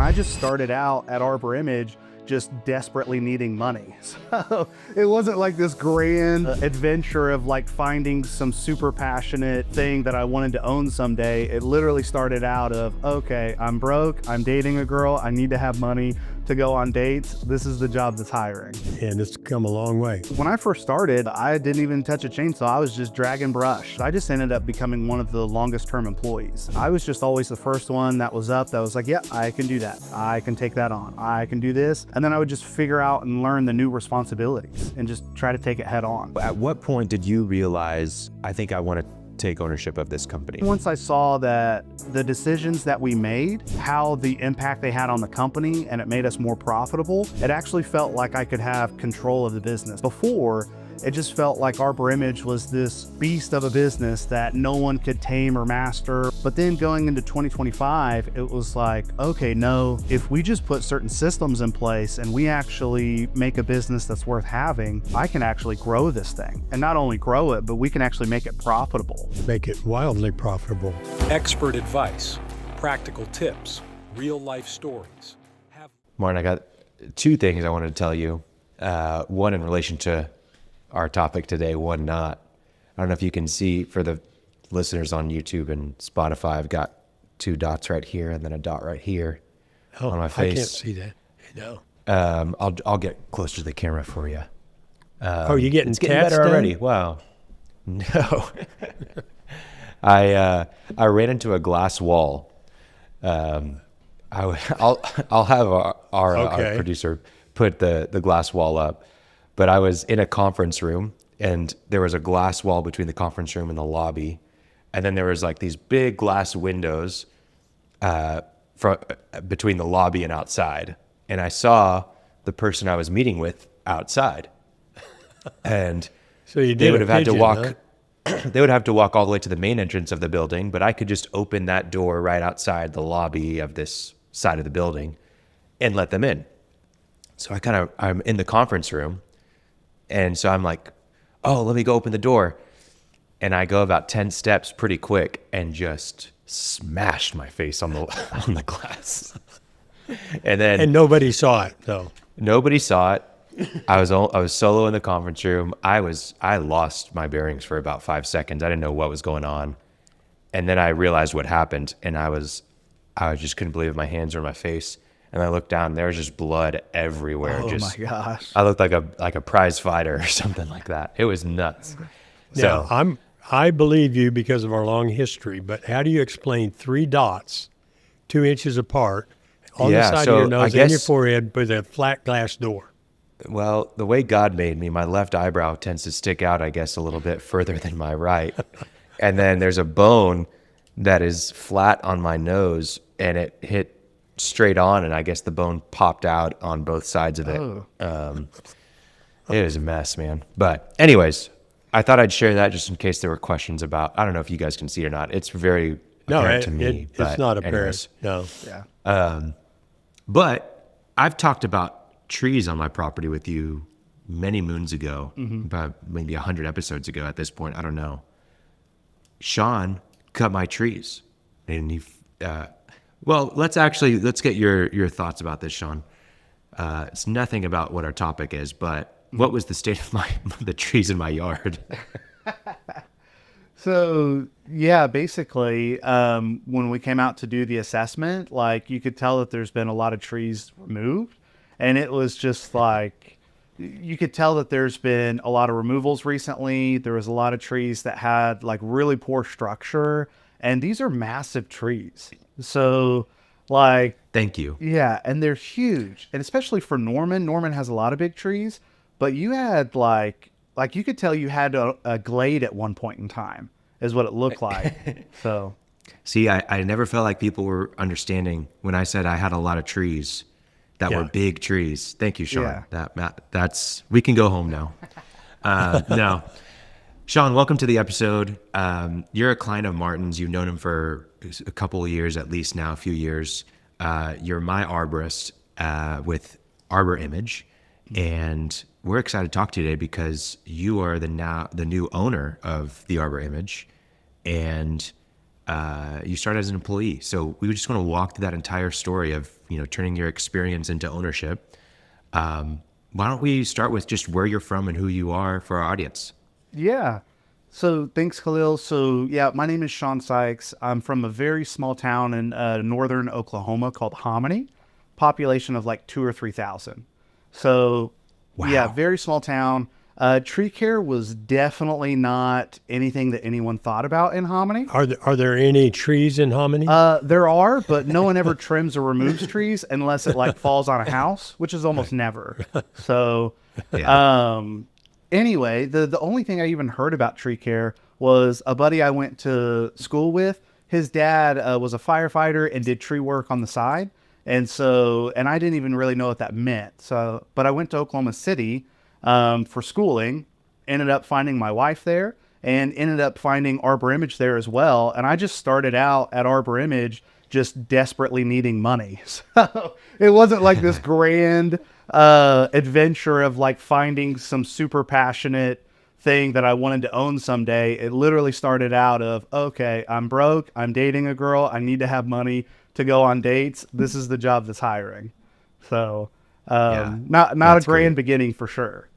I just started out at Arbor Image just desperately needing money. So it wasn't like this grand adventure of like finding some super passionate thing that I wanted to own someday. It literally started out of, okay, I'm broke, I'm dating a girl, I need to have money to go on dates. This is the job that's hiring. And it's come a long way. When I first started, I didn't even touch a chainsaw. I was just dragging brush. I just ended up becoming one of the longest term employees. I was just always the first one that was up, that was like, yeah, I can do that. I can take that on. I can do this. And then I would just figure out and learn the new responsibilities and just try to take it head on. At what point did you realize, I think I want to take ownership of this company? Once I saw that the decisions that we made, how the impact they had on the company, and it made us more profitable, it actually felt like I could have control of the business. Before, it just felt like Arbor Image was this beast of a business that no one could tame or master. But then going into 2025, it was like, okay, no, if we just put certain systems in place and we actually make a business that's worth having, I can actually grow this thing. And not only grow it, but we can actually make it profitable. Make it wildly profitable. Expert advice, practical tips, real life stories. Martin, I got two things I wanted to tell you. One in relation to our topic today, one not. I don't know if you can see, for the listeners on YouTube and Spotify, I've got two dots right here and then a dot right here on my face. I can't see that. No. I'll get closer to the camera for you. You're getting it's getting better already. Wow. No. I ran into a glass wall. I'll have our producer put the glass wall up. But I was in a conference room and there was a glass wall between the conference room and the lobby. And then there was like these big glass windows between the lobby and outside. And I saw the person I was meeting with outside. And so they would have had to walk. Huh? They would have to walk all the way to the main entrance of the building, but I could just open that door right outside the lobby of this side of the building and let them in. So I'm in the conference room. And so I'm like, oh, let me go open the door. And I go about 10 steps pretty quick and just smashed my face on the glass. And nobody saw it though. Nobody saw it. I was solo in the conference room. I lost my bearings for about 5 seconds. I didn't know what was going on. And then I realized what happened, and I just couldn't believe my hands were in my face. And I looked down, there was just blood everywhere. Oh my gosh. I looked like a prize fighter or something like that. It was nuts. Now, I believe you because of our long history, but how do you explain 3 dots, 2 inches apart, on the side of your nose and your forehead with a flat glass door? Well, the way God made me, my left eyebrow tends to stick out, I guess, a little bit further than my right. And then there's a bone that is flat on my nose, and it hit straight on, and I guess the bone popped out on both sides of it. Oh. It was a mess, man. But anyways, I thought I'd share that just in case there were questions about, I don't know if you guys can see it or not. It's very apparent to me. It's not apparent. No. Yeah. But I've talked about trees on my property with you many moons ago, about maybe 100 episodes ago at this point. I don't know. Shaun cut my trees, and he, well, let's get your thoughts about this, Shaun. It's nothing about what our topic is, but what was the state of the trees in my yard? So yeah, basically, when we came out to do the assessment, like you could tell that there's been a lot of trees removed, and it was just like, you could tell that there's been a lot of removals recently. There was a lot of trees that had like really poor structure, and these are massive trees. So like, thank you. Yeah. And they're huge. And especially for Norman has a lot of big trees, but you had like you could tell you had a glade at one point in time is what it looked like. So see, I never felt like people were understanding when I said I had a lot of trees that were big trees. Thank you, Shaun. Yeah. That's, we can go home now. No. Shaun, welcome to the episode. You're a client of Martin's. You've known him for a couple of years, at least now, a few years. You're my arborist with Arbor Image, and we're excited to talk to you today because you are the new owner of the Arbor Image, and you started as an employee. So we just want to walk through that entire story of turning your experience into ownership. Why don't we start with just where you're from and who you are for our audience? Yeah. So thanks, Khalil. So yeah, my name is Shaun Sykes. I'm from a very small town in northern Oklahoma called Hominy, population of like 2,000 or 3,000. So yeah, Wow. very small town. Tree care was definitely not anything that anyone thought about in Hominy. Are there any trees in Hominy? There are, but no one ever trims or removes trees unless it like falls on a house, which is almost never. So, Yeah. anyway, the only thing I even heard about tree care was a buddy I went to school with. His dad was a firefighter and did tree work on the side. And I didn't even really know what that meant. So, but I went to Oklahoma City for schooling, ended up finding my wife there, and ended up finding Arbor Image there as well. And I just started out at Arbor Image just desperately needing money. So it wasn't like this grand adventure of like finding some super passionate thing that I wanted to own someday. It literally started out of, okay, I'm broke, I'm dating a girl, I need to have money to go on dates. This is the job that's hiring. So not a That's grand great. beginning for sure.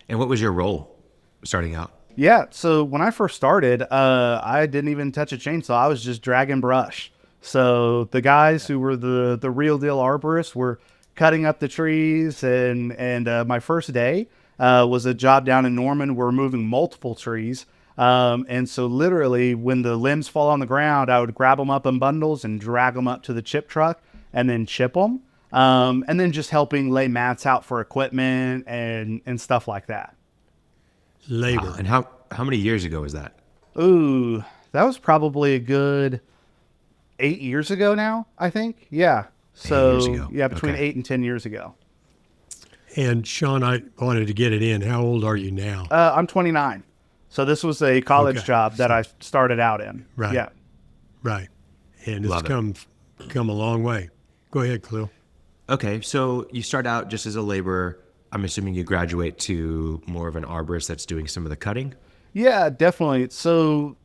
And what was your role starting out? Yeah, so when I first started, I didn't even touch a chainsaw. I was just dragging brush. So the guys who were the real deal arborists were cutting up the trees, and my first day was a job down in Norman. We're moving multiple trees, and so literally when the limbs fall on the ground, I would grab them up in bundles and drag them up to the chip truck and then chip them, and then just helping lay mats out for equipment and stuff like that. Labor. And how many years ago was that? Ooh, that was probably a good 8 years ago now, I think. Yeah. So, 8 years ago. yeah, between Okay. 8 and 10 years ago. And Shaun, I wanted to get it in. How old are you now? I'm 29. So this was a college Okay. job that I started out in. Right. Yeah. Right. And it's Love it. come a long way. Go ahead, Khalil. Okay, so you start out just as a laborer. I'm assuming you graduate to more of an arborist that's doing some of the cutting. Yeah, definitely. So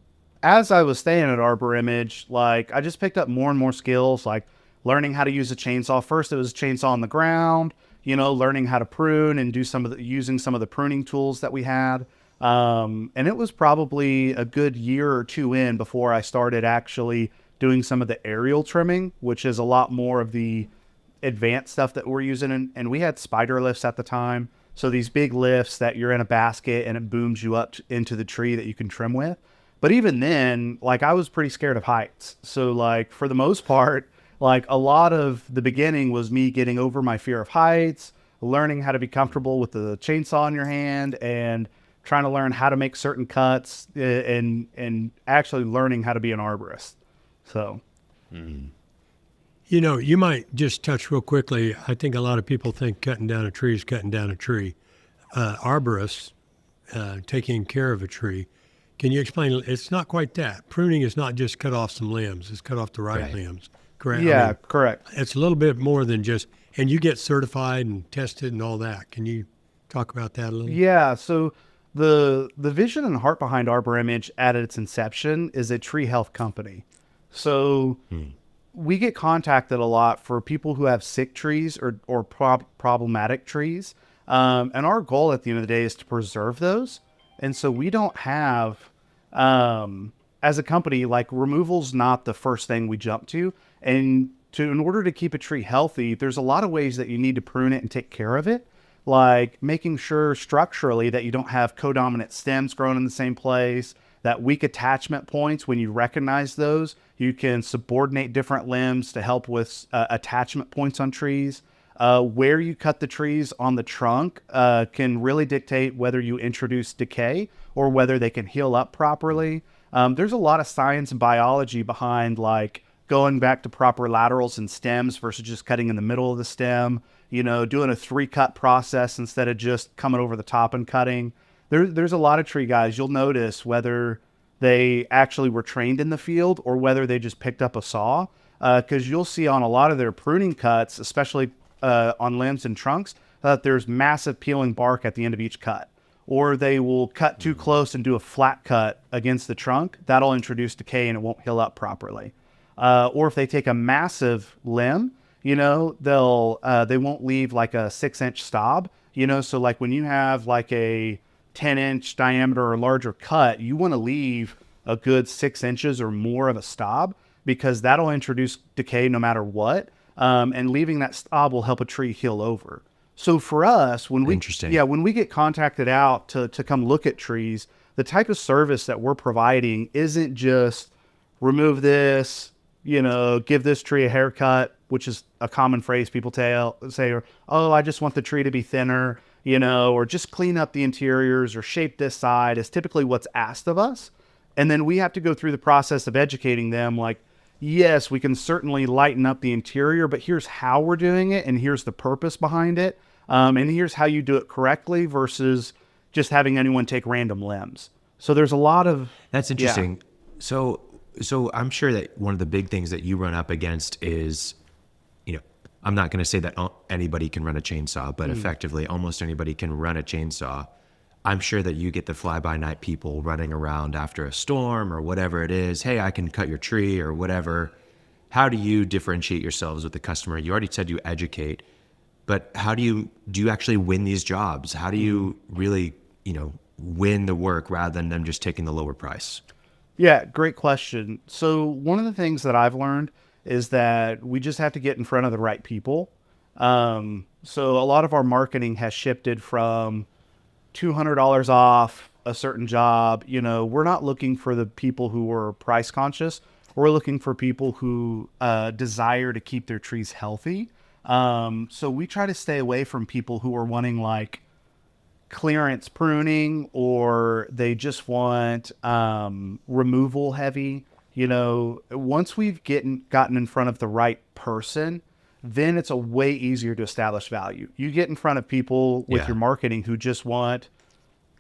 as I was staying at Arbor Image, like I just picked up more and more skills, like learning how to use a chainsaw. First, it was a chainsaw on the ground, learning how to prune and using some of the pruning tools that we had. And it was probably a good year or two in before I started actually doing some of the aerial trimming, which is a lot more of the advanced stuff that we're using. And we had spider lifts at the time. So these big lifts that you're in a basket and it booms you up into the tree that you can trim with. But even then, like I was pretty scared of heights. So like for the most part, like a lot of the beginning was me getting over my fear of heights, learning how to be comfortable with the chainsaw in your hand and trying to learn how to make certain cuts and actually learning how to be an arborist. So You might just touch real quickly. I think a lot of people think cutting down a tree is cutting down a tree. Arborists, taking care of a tree. Can you explain? It's not quite that. Pruning is not just cut off some limbs. It's cut off the right limbs. Correct? yeah, correct. It's a little bit more than just, and you get certified and tested and all that. Can you talk about that a little? Yeah, so the vision and heart behind Arbor Image at its inception is a tree health company. So we get contacted a lot for people who have sick trees or problematic trees. And our goal at the end of the day is to preserve those. And so we don't have, as a company, like removal's not the first thing we jump to. And in order to keep a tree healthy, there's a lot of ways that you need to prune it and take care of it. Like making sure structurally that you don't have codominant stems growing in the same place, that weak attachment points, when you recognize those, you can subordinate different limbs to help with attachment points on trees. Where you cut the trees on the trunk can really dictate whether you introduce decay or whether they can heal up properly. There's a lot of science and biology behind like going back to proper laterals and stems versus just cutting in the middle of the stem, doing a 3-cut process instead of just coming over the top and cutting. There's a lot of tree guys, you'll notice whether they actually were trained in the field or whether they just picked up a saw, because you'll see on a lot of their pruning cuts, especially on limbs and trunks, that there's massive peeling bark at the end of each cut. Or they will cut too close and do a flat cut against the trunk. That'll introduce decay and it won't heal up properly. Or if they take a massive limb They won't leave like a 6-inch stub, so like when you have like a 10-inch diameter or larger cut, you want to leave a good 6 inches or more of a stub, because that'll introduce decay no matter what. And leaving that stub will help a tree heal over. So for us, when we get contacted out to come look at trees, the type of service that we're providing isn't just remove this, give this tree a haircut, which is a common phrase people say, or, oh, I just want the tree to be thinner, or just clean up the interiors or shape this side is typically what's asked of us. And then we have to go through the process of educating them, like, yes, we can certainly lighten up the interior, but here's how we're doing it, and here's the purpose behind it. And here's how you do it correctly versus just having anyone take random limbs. So there's a lot of... That's interesting. Yeah. So I'm sure that one of the big things that you run up against is, I'm not going to say that anybody can run a chainsaw, but effectively almost anybody can run a chainsaw. I'm sure that you get the fly-by-night people running around after a storm or whatever it is. Hey, I can cut your tree or whatever. How do you differentiate yourselves with the customer? You already said you educate, but how do you actually win these jobs? How do you really, win the work rather than them just taking the lower price? Yeah, great question. So one of the things that I've learned is that we just have to get in front of the right people. So a lot of our marketing has shifted from $200 off a certain job. We're not looking for the people who are price conscious. We're looking for people who desire to keep their trees healthy. So we try to stay away from people who are wanting like clearance pruning, or they just want removal heavy. Once we've gotten in front of the right person, then it's a way easier to establish value. You get in front of people with your marketing who just want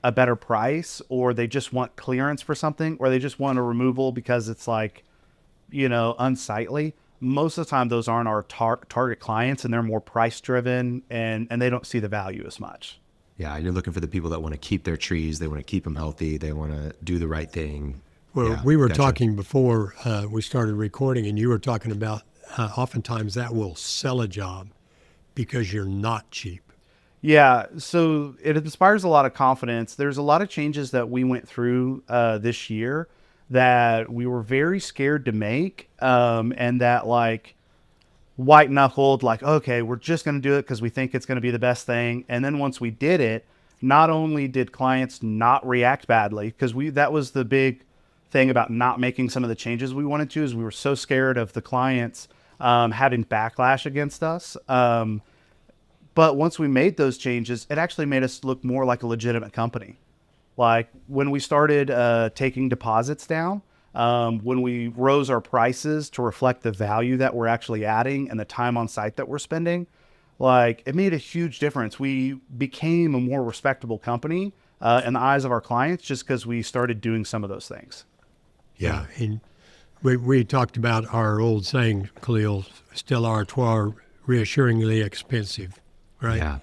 a better price, or they just want clearance for something, or they just want a removal because it's like, unsightly. Most of the time, those aren't our target clients, and they're more price driven, and they don't see the value as much. Yeah, you're looking for the people that want to keep their trees. They want to keep them healthy. They want to do the right thing. Well, we were talking before we started recording, and you were talking about oftentimes that will sell a job because you're not cheap. Yeah, so it inspires a lot of confidence. There's a lot of changes that we went through this year that we were very scared to make, and that like white knuckled, like, okay, we're just going to do it because we think it's going to be the best thing. And then once we did it, not only did clients not react badly, because that was the big thing about not making some of the changes we wanted to, is we were so scared of the clients having backlash against us. But once we made those changes, it actually made us look more like a legitimate company. Like when we started taking deposits down, when we rose our prices to reflect the value that we're actually adding and the time on site that we're spending, like it made a huge difference. We became a more respectable company in the eyes of our clients just because we started doing some of those things. Yeah. And we talked about our old saying, Khalil, still artois, reassuringly expensive, right? Yeah.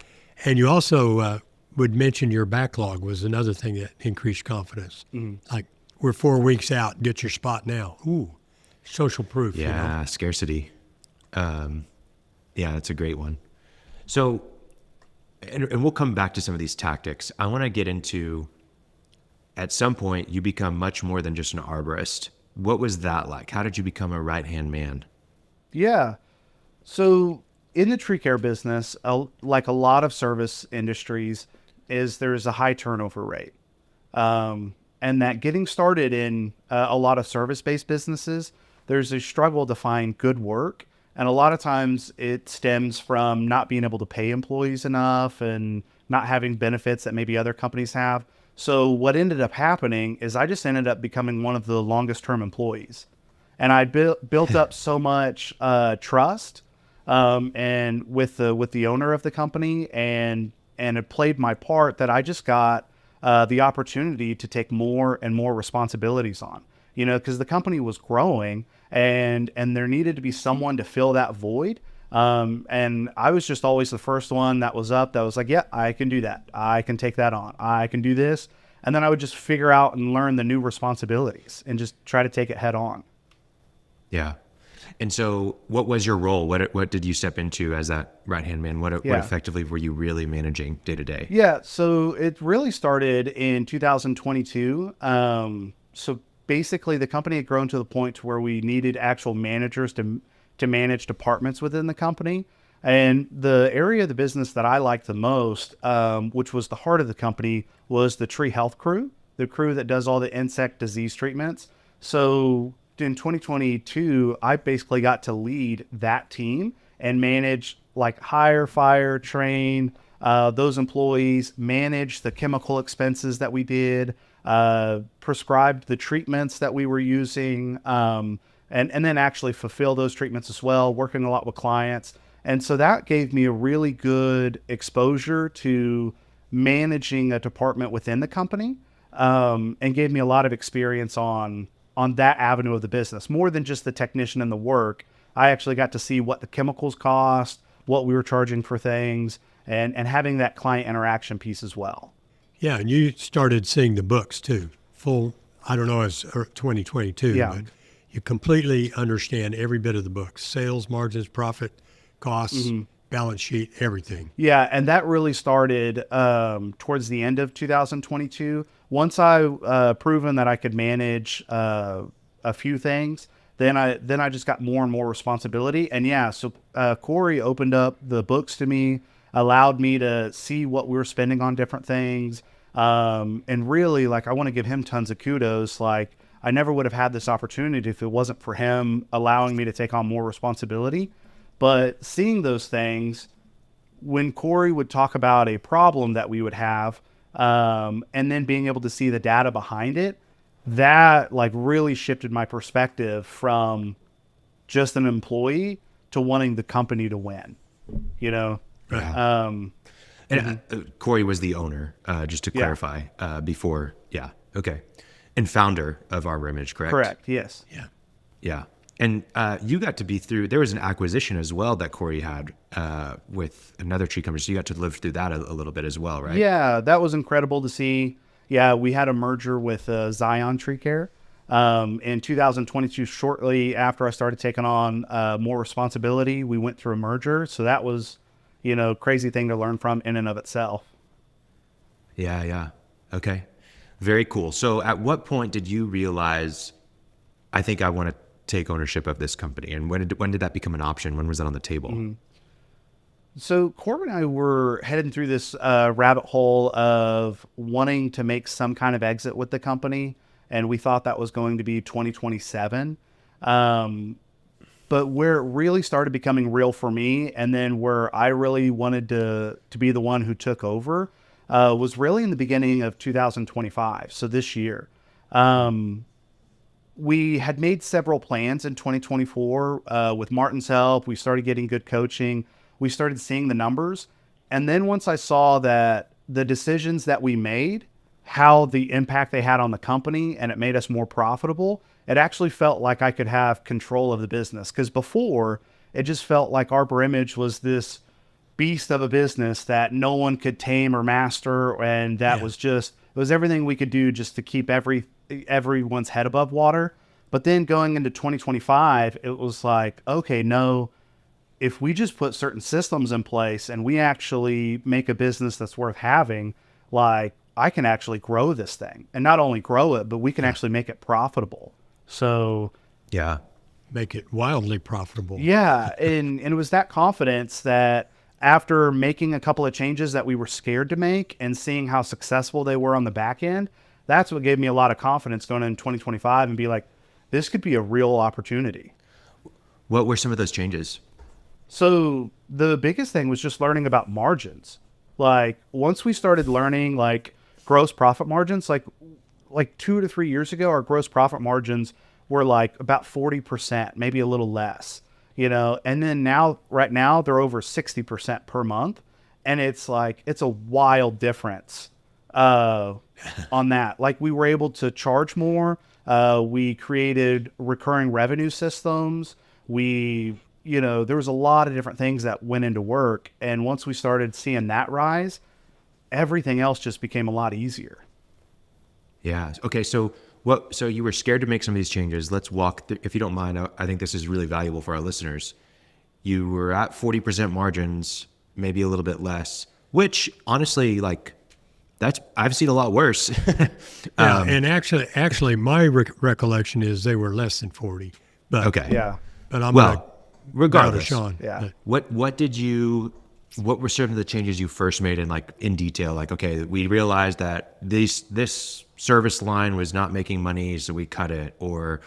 And you also would mention your backlog was another thing that increased confidence. Mm-hmm. Like, we're 4 weeks out, get your spot now. Ooh, social proof. Yeah, scarcity. Yeah, that's a great one. So, and we'll come back to some of these tactics. I want to get into, at some point, you become much more than just an arborist. What was that like? How did you become a right-hand man? Yeah. So in the tree care business, like a lot of service industries, there's a high turnover rate. And that getting started in a lot of service-based businesses, there's a struggle to find good work. And a lot of times it stems from not being able to pay employees enough and not having benefits that maybe other companies have. So what ended up happening is I just ended up becoming one of the longest-term employees. And I built up so much trust and with the owner of the company, and it played my part that I just got the opportunity to take more and more responsibilities on, because the company was growing and there needed to be someone to fill that void. And I was just always the first one that was like, yeah, I can do that. I can take that on. I can do this. And then I would just figure out and learn the new responsibilities and just try to take it head on. Yeah. And so what was your role? What did you step into as that right-hand man? What effectively were you really managing day to day? Yeah, so it really started in 2022. So basically the company had grown to the point to where we needed actual managers to manage departments within the company. And the area of the business that I liked the most, which was the heart of the company, was the tree health crew, the crew that does all the insect disease treatments. So in 2022, I basically got to lead that team and manage like hire, fire, train those employees, manage the chemical expenses that we did, prescribed the treatments that we were using, and then actually fulfill those treatments as well, working a lot with clients. And so that gave me a really good exposure to managing a department within the company, and gave me a lot of experience on that avenue of the business. More than just the technician and the work, I actually got to see what the chemicals cost, what we were charging for things, and having that client interaction piece as well. Yeah, and you started seeing the books too. I don't know, it's 2022, but you completely understand every bit of the books, sales, margins, profit, costs, balance sheet, everything. Yeah, and that really started towards the end of 2022. Once I proven that I could manage a few things, then I just got more and more responsibility. And yeah, so Corey opened up the books to me, allowed me to see what we were spending on different things. And really, like, I want to give him tons of kudos. Like, I never would have had this opportunity if it wasn't for him allowing me to take on more responsibility. But seeing those things, when Corey would talk about a problem that we would have, and then being able to see the data behind it, that like really shifted my perspective from just an employee to wanting the company to win, you know? Yeah. Corey was the owner, just to clarify, before. Yeah. Okay. And founder of Arbor Image, correct? Correct. Yes. Yeah. Yeah. And you got to be through, there was an acquisition as well that Corey had with another tree company. So you got to live through that a little bit as well, right? Yeah, that was incredible to see. Yeah, we had a merger with Zion Tree Care in 2022. Shortly after I started taking on more responsibility, we went through a merger. So that was, crazy thing to learn from in and of itself. Yeah, yeah. Okay. Very cool. So at what point did you realize, I think I want to take ownership of this company? And when did that become an option? When was that on the table? Mm-hmm. So Corbin and I were heading through this rabbit hole of wanting to make some kind of exit with the company, and we thought that was going to be 2027. But where it really started becoming real for me, and then where I really wanted to be the one who took over, was really in the beginning of 2025. So this year. We had made several plans in 2024 with Martin's help. We started getting good coaching. We started seeing the numbers. And then once I saw that the decisions that we made, how the impact they had on the company, and it made us more profitable, it actually felt like I could have control of the business. Because before, it just felt like Arbor Image was this beast of a business that no one could tame or master. And that it was everything we could do just to keep everyone's head above water. But then going into 2025, it was like, okay, no, if we just put certain systems in place and we actually make a business that's worth having, like, I can actually grow this thing, and not only grow it, but we can actually make it profitable. So make it wildly profitable. Yeah. And it was that confidence that after making a couple of changes that we were scared to make and seeing how successful they were on the back end, that's what gave me a lot of confidence going into 2025 and be like, this could be a real opportunity. What were some of those changes? So the biggest thing was just learning about margins. Like, once we started learning like gross profit margins, like 2 to 3 years ago, our gross profit margins were like about 40%, maybe a little less, and then right now they're over 60% per month. And it's a wild difference on that. Like, we were able to charge more. We created recurring revenue systems. There was a lot of different things that went into work. And once we started seeing that rise, everything else just became a lot easier. Yeah. Okay. So So you were scared to make some of these changes. Let's walk through, if you don't mind. I think this is really valuable for our listeners. You were at 40% margins, maybe a little bit less, which honestly, like, I've seen a lot worse. And actually, my recollection is they were less than 40. But okay. Yeah. But I'm regardless, Shaun. Yeah. What were certain of the changes you first made in detail? Like, okay, we realized that this service line was not making money, so we cut it, or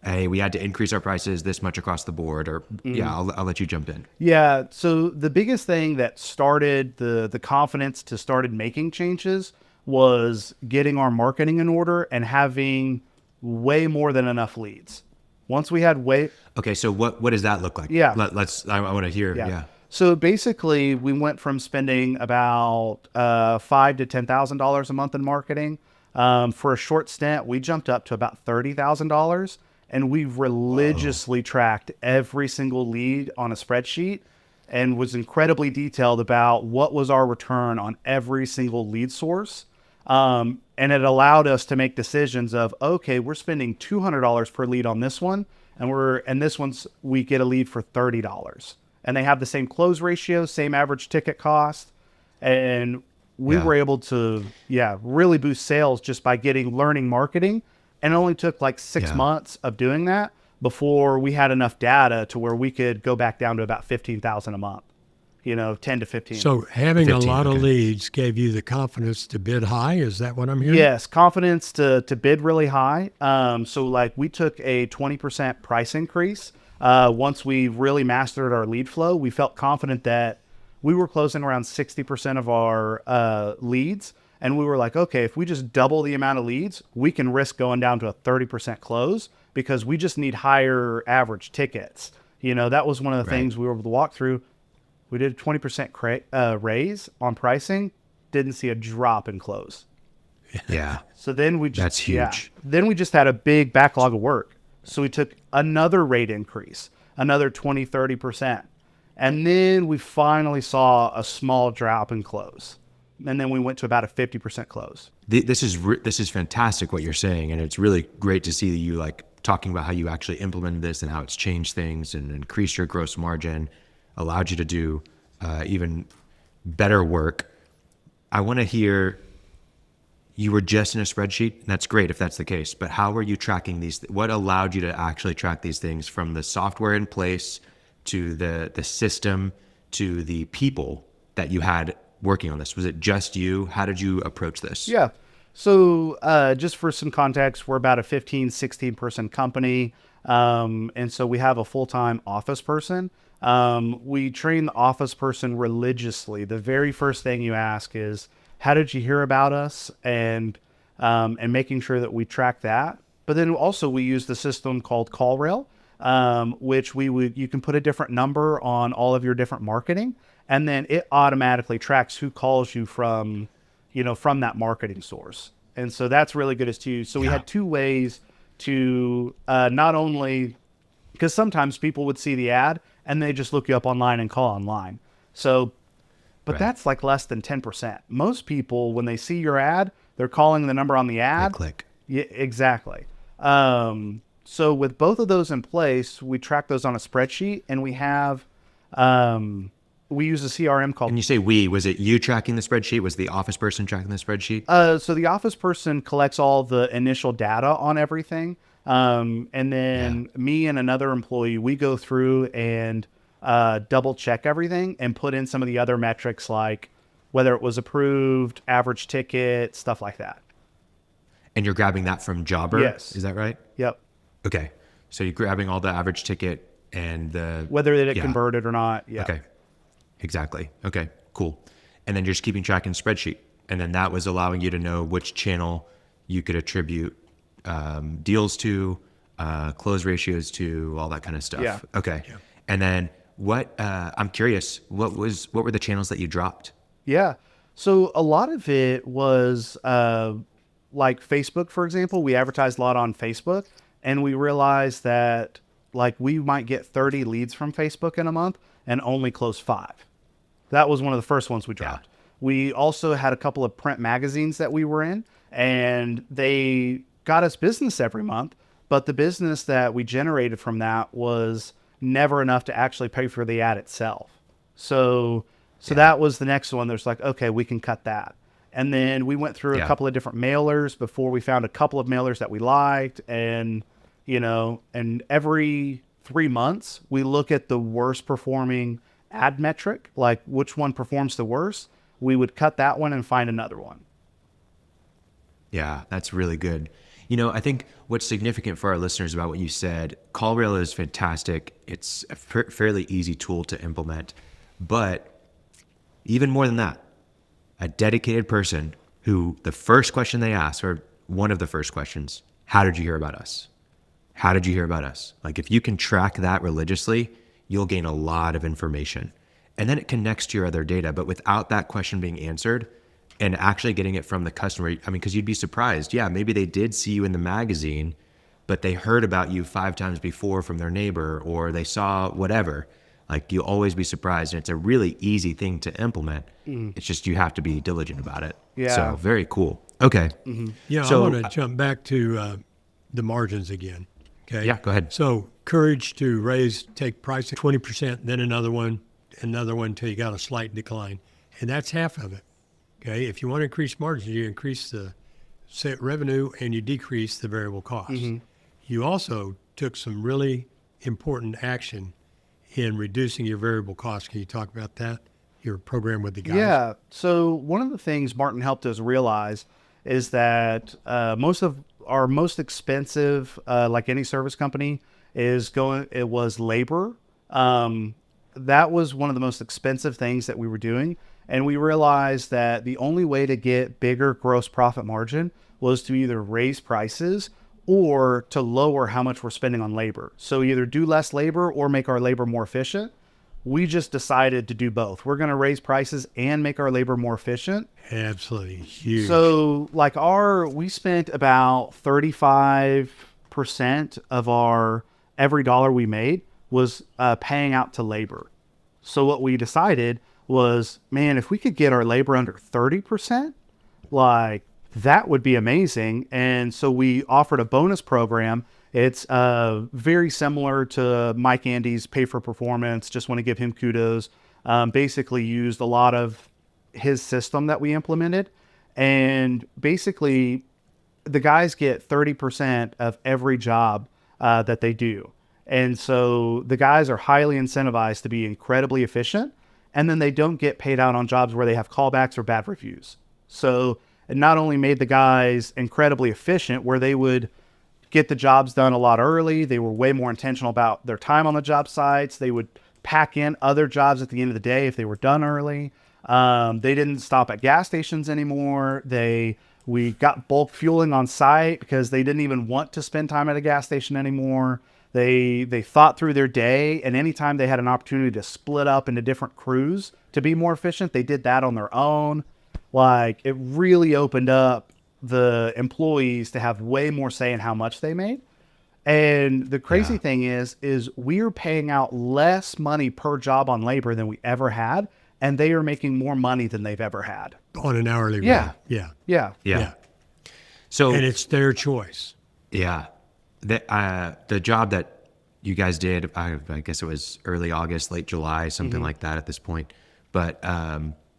hey, we had to increase our prices this much across the board, or I'll let you jump in. Yeah. So the biggest thing that started the confidence to started making changes was getting our marketing in order and having way more than enough leads. Once we had Okay, so what does that look like? Yeah. I want to hear. Yeah. So basically, we went from spending about $5,000 to $10,000 a month in marketing. For a short stint, we jumped up to about $30,000, and we religiously tracked every single lead on a spreadsheet and was incredibly detailed about what was our return on every single lead source. And it allowed us to make decisions of, okay, we're spending $200 per lead on this one, and this one's we get a lead for $30. And they have the same close ratio, same average ticket cost. And we were able to, really boost sales just by learning marketing. And it only took like 6 months of doing that before we had enough data to where we could go back down to about 15,000 a month, 10 to 15. So having 15, a lot of leads gave you the confidence to bid high. Is that what I'm hearing? Yes. Confidence to bid really high. So like we took a 20% price increase. Once we really mastered our lead flow, we felt confident that we were closing around 60% of our leads. And we were like, okay, if we just double the amount of leads, we can risk going down to a 30% close because we just need higher average tickets. That was one of the things we were able to walk through. We did a 20% raise on pricing, didn't see a drop in close. Yeah. So then that's huge. Yeah, then we just had a big backlog of work. So we took another rate increase, another 20, 30%. And then we finally saw a small drop in close. And then we went to about a 50% close. This is fantastic what you're saying. And it's really great to see you like talking about how you actually implemented this and how it's changed things and increased your gross margin, allowed you to do even better work. I want to hear, you were just in a spreadsheet, and that's great if that's the case, but how were you tracking these? What allowed you to actually track these things from the software in place to the system to the people that you had working on this? Was it just you? How did you approach this? Yeah. So just for some context, we're about a 15, 16 person company. And so we have a full-time office person. We train the office person religiously. The very first thing you ask is, how did you hear about us? And making sure that we track that. But then also we use the system called CallRail, which you can put a different number on all of your different marketing, and then it automatically tracks who calls you from that marketing source. And so that's really good as too. So we had two ways to not only, because sometimes people would see the ad and they just look you up online and call online. So, but that's like less than 10%. Most people, when they see your ad, they're calling the number on the ad. They click. Yeah, exactly. So with both of those in place, we track those on a spreadsheet, and we have, we use a CRM called. And you say was it you tracking the spreadsheet? Was the office person tracking the spreadsheet? So the office person collects all the initial data on everything. And then me and another employee, we go through and double check everything and put in some of the other metrics, like whether it was approved, average ticket, stuff like that. And you're grabbing that from Jobber? Yes. Is that right? Yep. Okay. So you're grabbing all the average ticket and whether it converted or not. Yeah. Okay. Exactly. Okay, cool. And then you're just keeping track in spreadsheet. And then that was allowing you to know which channel you could attribute deals to, close ratios to, all that kind of stuff. Yeah. Okay. Yeah. And then I'm curious, what were the channels that you dropped? Yeah. So a lot of it was like Facebook, for example. We advertised a lot on Facebook, and we realized that like we might get 30 leads from Facebook in a month and only close 5. That was one of the first ones we dropped. Yeah. We also had a couple of print magazines that we were in, and they got us business every month, but the business that we generated from that was never enough to actually pay for the ad itself. So that was the next one. There's like, okay, we can cut that. And then we went through a couple of different mailers before we found a couple of mailers that we liked. And, and every 3 months we look at the worst performing ad metric, like which one performs the worst. We would cut that one and find another one. Yeah, that's really good. I think what's significant for our listeners about what you said, CallRail is fantastic. It's a fairly easy tool to implement. But even more than that, a dedicated person who the first question they ask, or one of the first questions, how did you hear about us? How did you hear about us? Like if you can track that religiously, you'll gain a lot of information. And then it connects to your other data. But without that question being answered and actually getting it from the customer, because you'd be surprised. Yeah, maybe they did see you in the magazine, but they heard about you 5 times before from their neighbor, or they saw whatever. Like you'll always be surprised. And it's a really easy thing to implement. It's just you have to be diligent about it. Yeah. So very cool. Okay. Yeah, So, I want to jump back to the margins again. Okay. Yeah, go ahead. So courage to take pricing 20%, then another one until you got a slight decline. And that's half of it. Okay. If you want to increase margins, you increase the revenue and you decrease the variable costs. You also took some really important action in reducing your variable costs. Can you talk about that? Your program with the guys? Yeah. So one of the things Martin helped us realize is that most of our most expensive, like any service company, it was labor. That was one of the most expensive things that we were doing. And we realized that the only way to get bigger gross profit margin was to either raise prices or to lower how much we're spending on labor. So either do less labor or make our labor more efficient. We just decided to do both. We're going to raise prices and make our labor more efficient. Absolutely huge. So like we spent about 35% of our every dollar we made was paying out to labor. So what we decided was, man, if we could get our labor under 30%, like that would be amazing. And so we offered a bonus program. It's very similar to Mike Andy's Pay for Performance. Just want to give him kudos. Basically used a lot of his system that we implemented. And basically the guys get 30% of every job that they do. And so the guys are highly incentivized to be incredibly efficient. And then they don't get paid out on jobs where they have callbacks or bad reviews. So it not only made the guys incredibly efficient, where they would get the jobs done a lot early. They were way more intentional about their time on the job sites. They would pack in other jobs at the end of the day if they were done early. They didn't stop at gas stations anymore. We got bulk fueling on site because they didn't even want to spend time at a gas station anymore. They thought through their day, and anytime they had an opportunity to split up into different crews to be more efficient, they did that on their own. Like it really opened up the employees to have way more say in how much they made. And the crazy thing is we're paying out less money per job on labor than we ever had. And they are making more money than they've ever had. On an hourly rate. Yeah. So, and it's their choice. Yeah. The job that you guys did, I guess it was early August, late July, something like that at this point. But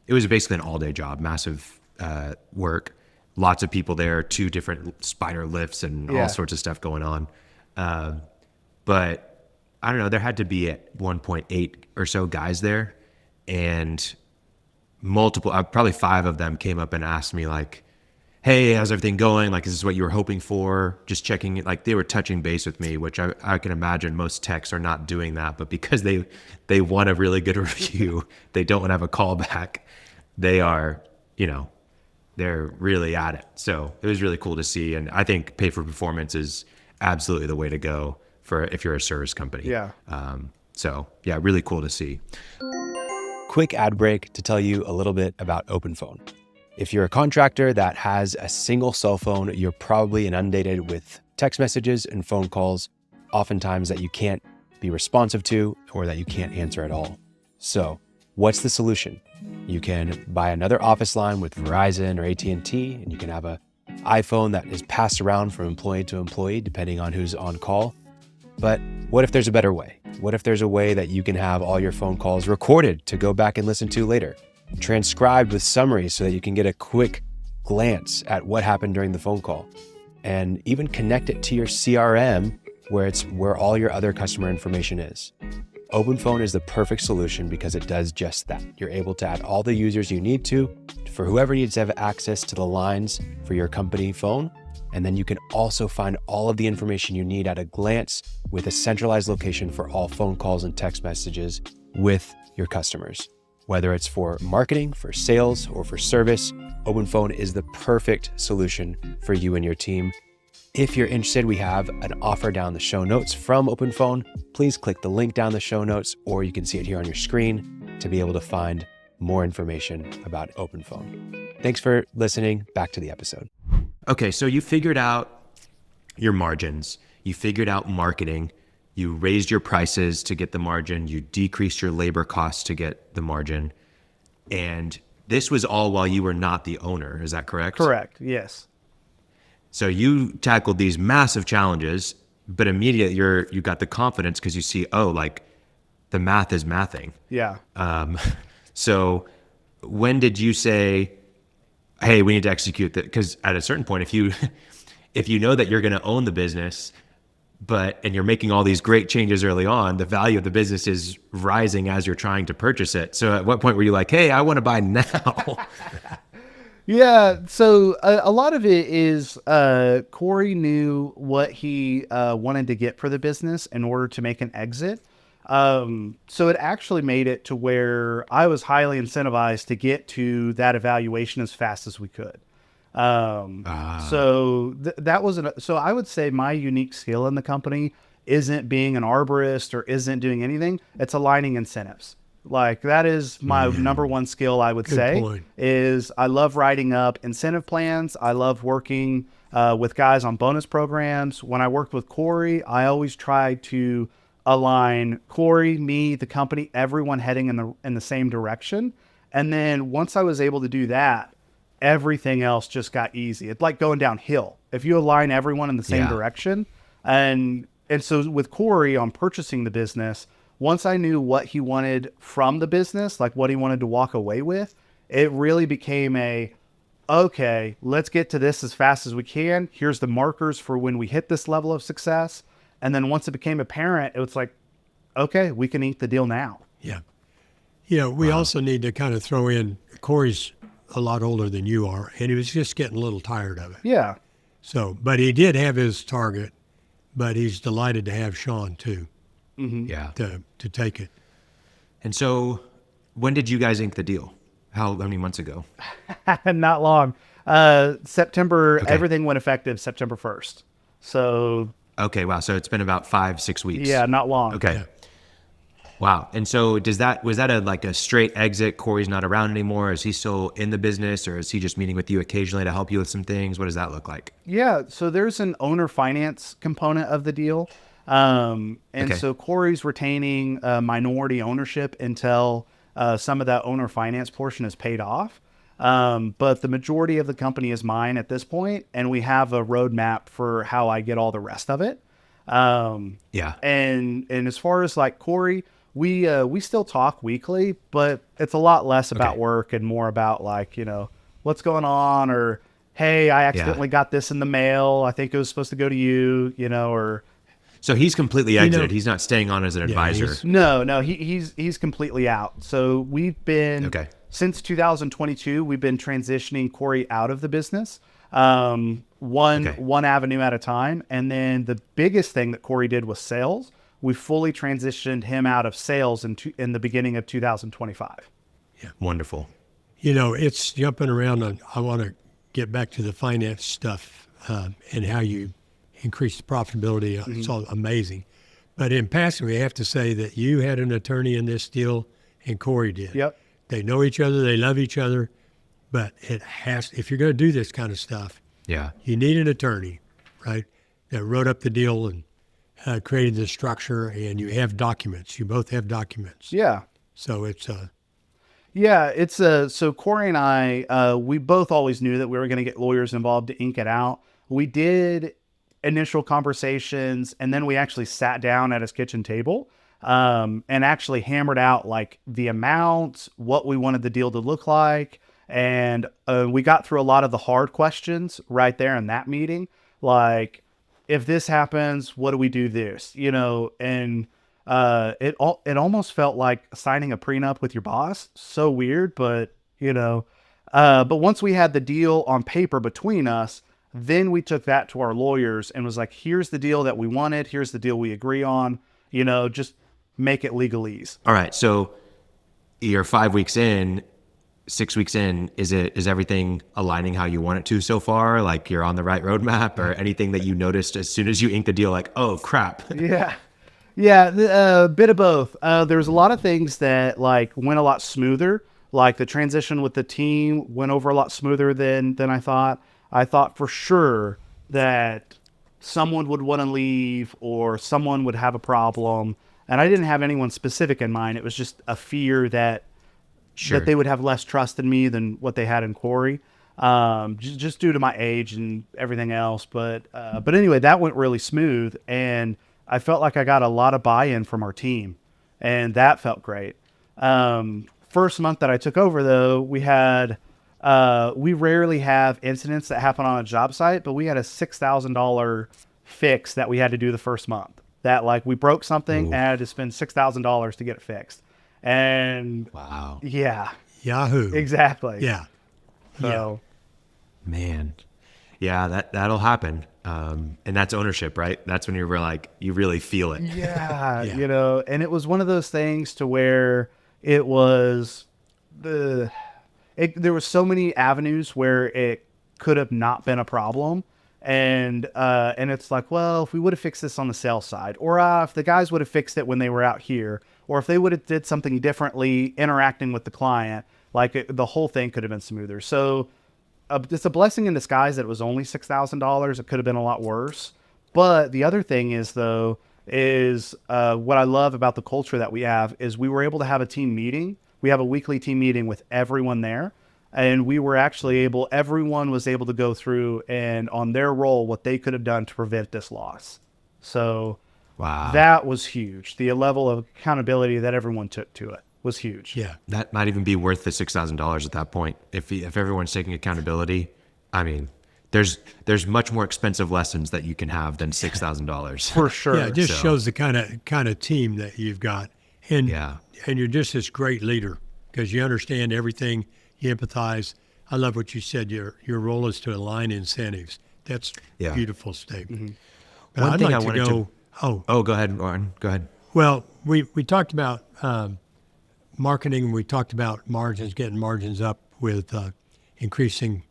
it was basically an all-day job, massive work. Lots of people there, 2 different spider lifts and all sorts of stuff going on. But I don't know, there had to be at 1.8 or so guys there. And probably 5 of them came up and asked me like, hey, how's everything going? Like, is this what you were hoping for? Just checking it. Like they were touching base with me, which I can imagine most techs are not doing that, but because they want a really good review, they don't want to have a callback. They are, they're really at it. So it was really cool to see. And I think pay for performance is absolutely the way to go for if you're a service company. Yeah. So yeah, really cool to see. Quick ad break to tell you a little bit about OpenPhone. If you're a contractor that has a single cell phone, you're probably inundated with text messages and phone calls, oftentimes that you can't be responsive to or that you can't answer at all. So what's the solution? You can buy another office line with Verizon or AT&T, and you can have a iPhone that is passed around from employee to employee, depending on who's on call. But what if there's a better way? What if there's a way that you can have all your phone calls recorded to go back and listen to later, transcribed with summaries so that you can get a quick glance at what happened during the phone call, and even connect it to your CRM where all your other customer information is. OpenPhone is the perfect solution because it does just that. You're able to add all the users you need to for whoever needs to have access to the lines for your company phone. And then you can also find all of the information you need at a glance with a centralized location for all phone calls and text messages with your customers. Whether it's for marketing, for sales, or for service, OpenPhone is the perfect solution for you and your team. If you're interested, we have an offer down the show notes from OpenPhone. Please click the link down the show notes, or you can see it here on your screen to be able to find more information about OpenPhone. Thanks for listening. Back to the episode. Okay, so you figured out your margins, you figured out marketing, you raised your prices to get the margin, you decreased your labor costs to get the margin, and this was all while you were not the owner, is that correct? Correct, yes. So you tackled these massive challenges, but immediately you got the confidence because you see, the math is mathing. Yeah. So when did you say, hey, we need to execute that? Because at a certain point, if you know that you're going to own the business, and you're making all these great changes early on, the value of the business is rising as you're trying to purchase it. So at what point were you like, hey, I want to buy now? Yeah, so a lot of it is Corey knew what he wanted to get for the business in order to make an exit. So it actually made it to where I was highly incentivized to get to that evaluation as fast as we could. So that was so I would say my unique skill in the company isn't being an arborist or isn't doing anything. It's aligning incentives. Like that is my number one skill, I would say, point. is I love writing up incentive plans. I love working with guys on bonus programs. When I worked with Corey, I always tried to align Corey, me, the company, everyone heading in the same direction. And then once I was able to do that, everything else just got easy. It's like going downhill. If you align everyone in the same direction. And so with Corey on purchasing the business, once I knew what he wanted from the business, like what he wanted to walk away with, it really became okay, let's get to this as fast as we can. Here's the markers for when we hit this level of success. And then once it became apparent, it was like, okay, we can eat the deal now. Yeah. We also need to kind of throw in, Corey's a lot older than you are, and he was just getting a little tired of it. Yeah. So, but he did have his target, but he's delighted to have Shaun too. Mm-hmm. Yeah. To take it. And so when did you guys ink the deal? How many months ago? Not long. September, everything went effective September 1st. So. Okay, wow. So it's been about 5-6 weeks. Yeah, not long. Okay. Yeah. Wow. And so was that a straight exit? Corey's not around anymore. Is he still in the business, or is he just meeting with you occasionally to help you with some things? What does that look like? Yeah. So there's an owner finance component of the deal. So Corey's retaining minority ownership until some of that owner finance portion is paid off. But the majority of the company is mine at this point, and we have a roadmap for how I get all the rest of it. And as far as like Corey, we still talk weekly, but it's a lot less about work and more about like, what's going on, or, hey, I accidentally got this in the mail. I think it was supposed to go to you, or. So he's completely exited. He's not staying on as an advisor. No, he's completely out. So we've been, since 2022, we've been transitioning Corey out of the business, one avenue at a time. And then the biggest thing that Corey did was sales. We fully transitioned him out of sales in the beginning of 2025. Yeah, wonderful. It's jumping around. I want to get back to the finance stuff and how you increase the profitability. It's all amazing. But in passing, we have to say that you had an attorney in this deal and Corey did. Yep. They know each other. They love each other. But if you're going to do this kind of stuff, you need an attorney, right, that wrote up the deal and created the structure, and you have documents. You both have documents. Yeah. So it's Yeah, it's so Corey and I, we both always knew that we were going to get lawyers involved to ink it out. We did initial conversations, and then we actually sat down at his kitchen table, and actually hammered out like the amount, what we wanted the deal to look like, and we got through a lot of the hard questions right there in that meeting, like if this happens, what do we do this, and it almost felt like signing a prenup with your boss. So weird, but but once we had the deal on paper between us, then we took that to our lawyers and was like, here's the deal that we wanted. Here's the deal we agree on, just make it legalese. All right. So you're 5 weeks in, 6 weeks in, is everything aligning how you want it to so far? Like you're on the right roadmap, or anything that you noticed as soon as you inked the deal, like, oh crap. Yeah. Yeah, a bit of both. There's a lot of things that like went a lot smoother. Like the transition with the team went over a lot smoother than I thought. I thought for sure that someone would want to leave or someone would have a problem, and I didn't have anyone specific in mind. It was just a fear that that they would have less trust in me than what they had in Corey, just due to my age and everything else. But anyway, that went really smooth, and I felt like I got a lot of buy-in from our team, and that felt great. First month that I took over, though, we rarely have incidents that happen on a job site, but we had a $6,000 fix that we had to do the first month. That like we broke something and I had to spend $6,000 to get it fixed. And wow, yeah, Yahoo, exactly. Yeah, so man, yeah, that'll happen. And that's ownership, right? That's when you're like, you really feel it. Yeah, and it was one of those things to where it was there was so many avenues where it could have not been a problem. And it's like, well, if we would have fixed this on the sales side, or if the guys would have fixed it when they were out here, or if they would have did something differently interacting with the client, like the whole thing could have been smoother. So it's a blessing in disguise that it was only $6,000. It could have been a lot worse. But the other thing is, though, is what I love about the culture that we have is we were able to have a team meeting. We have a weekly team meeting with everyone there. And we were actually everyone was able to go through and on their role, what they could have done to prevent this loss. So wow, that was huge. The level of accountability that everyone took to it was huge. Yeah. That might even be worth the $6,000 at that point. If everyone's taking accountability, I mean, there's much more expensive lessons that you can have than $6,000. For sure. Yeah, it just shows the kind of team that you've got. And you're just this great leader because you understand everything. You empathize. I love what you said. Your role is to align incentives. That's a beautiful statement. Mm-hmm. But One I'd thing like I to wanted go. Go ahead, Warren. Go ahead. Well, we talked about marketing. We talked about margins, getting margins up with increasing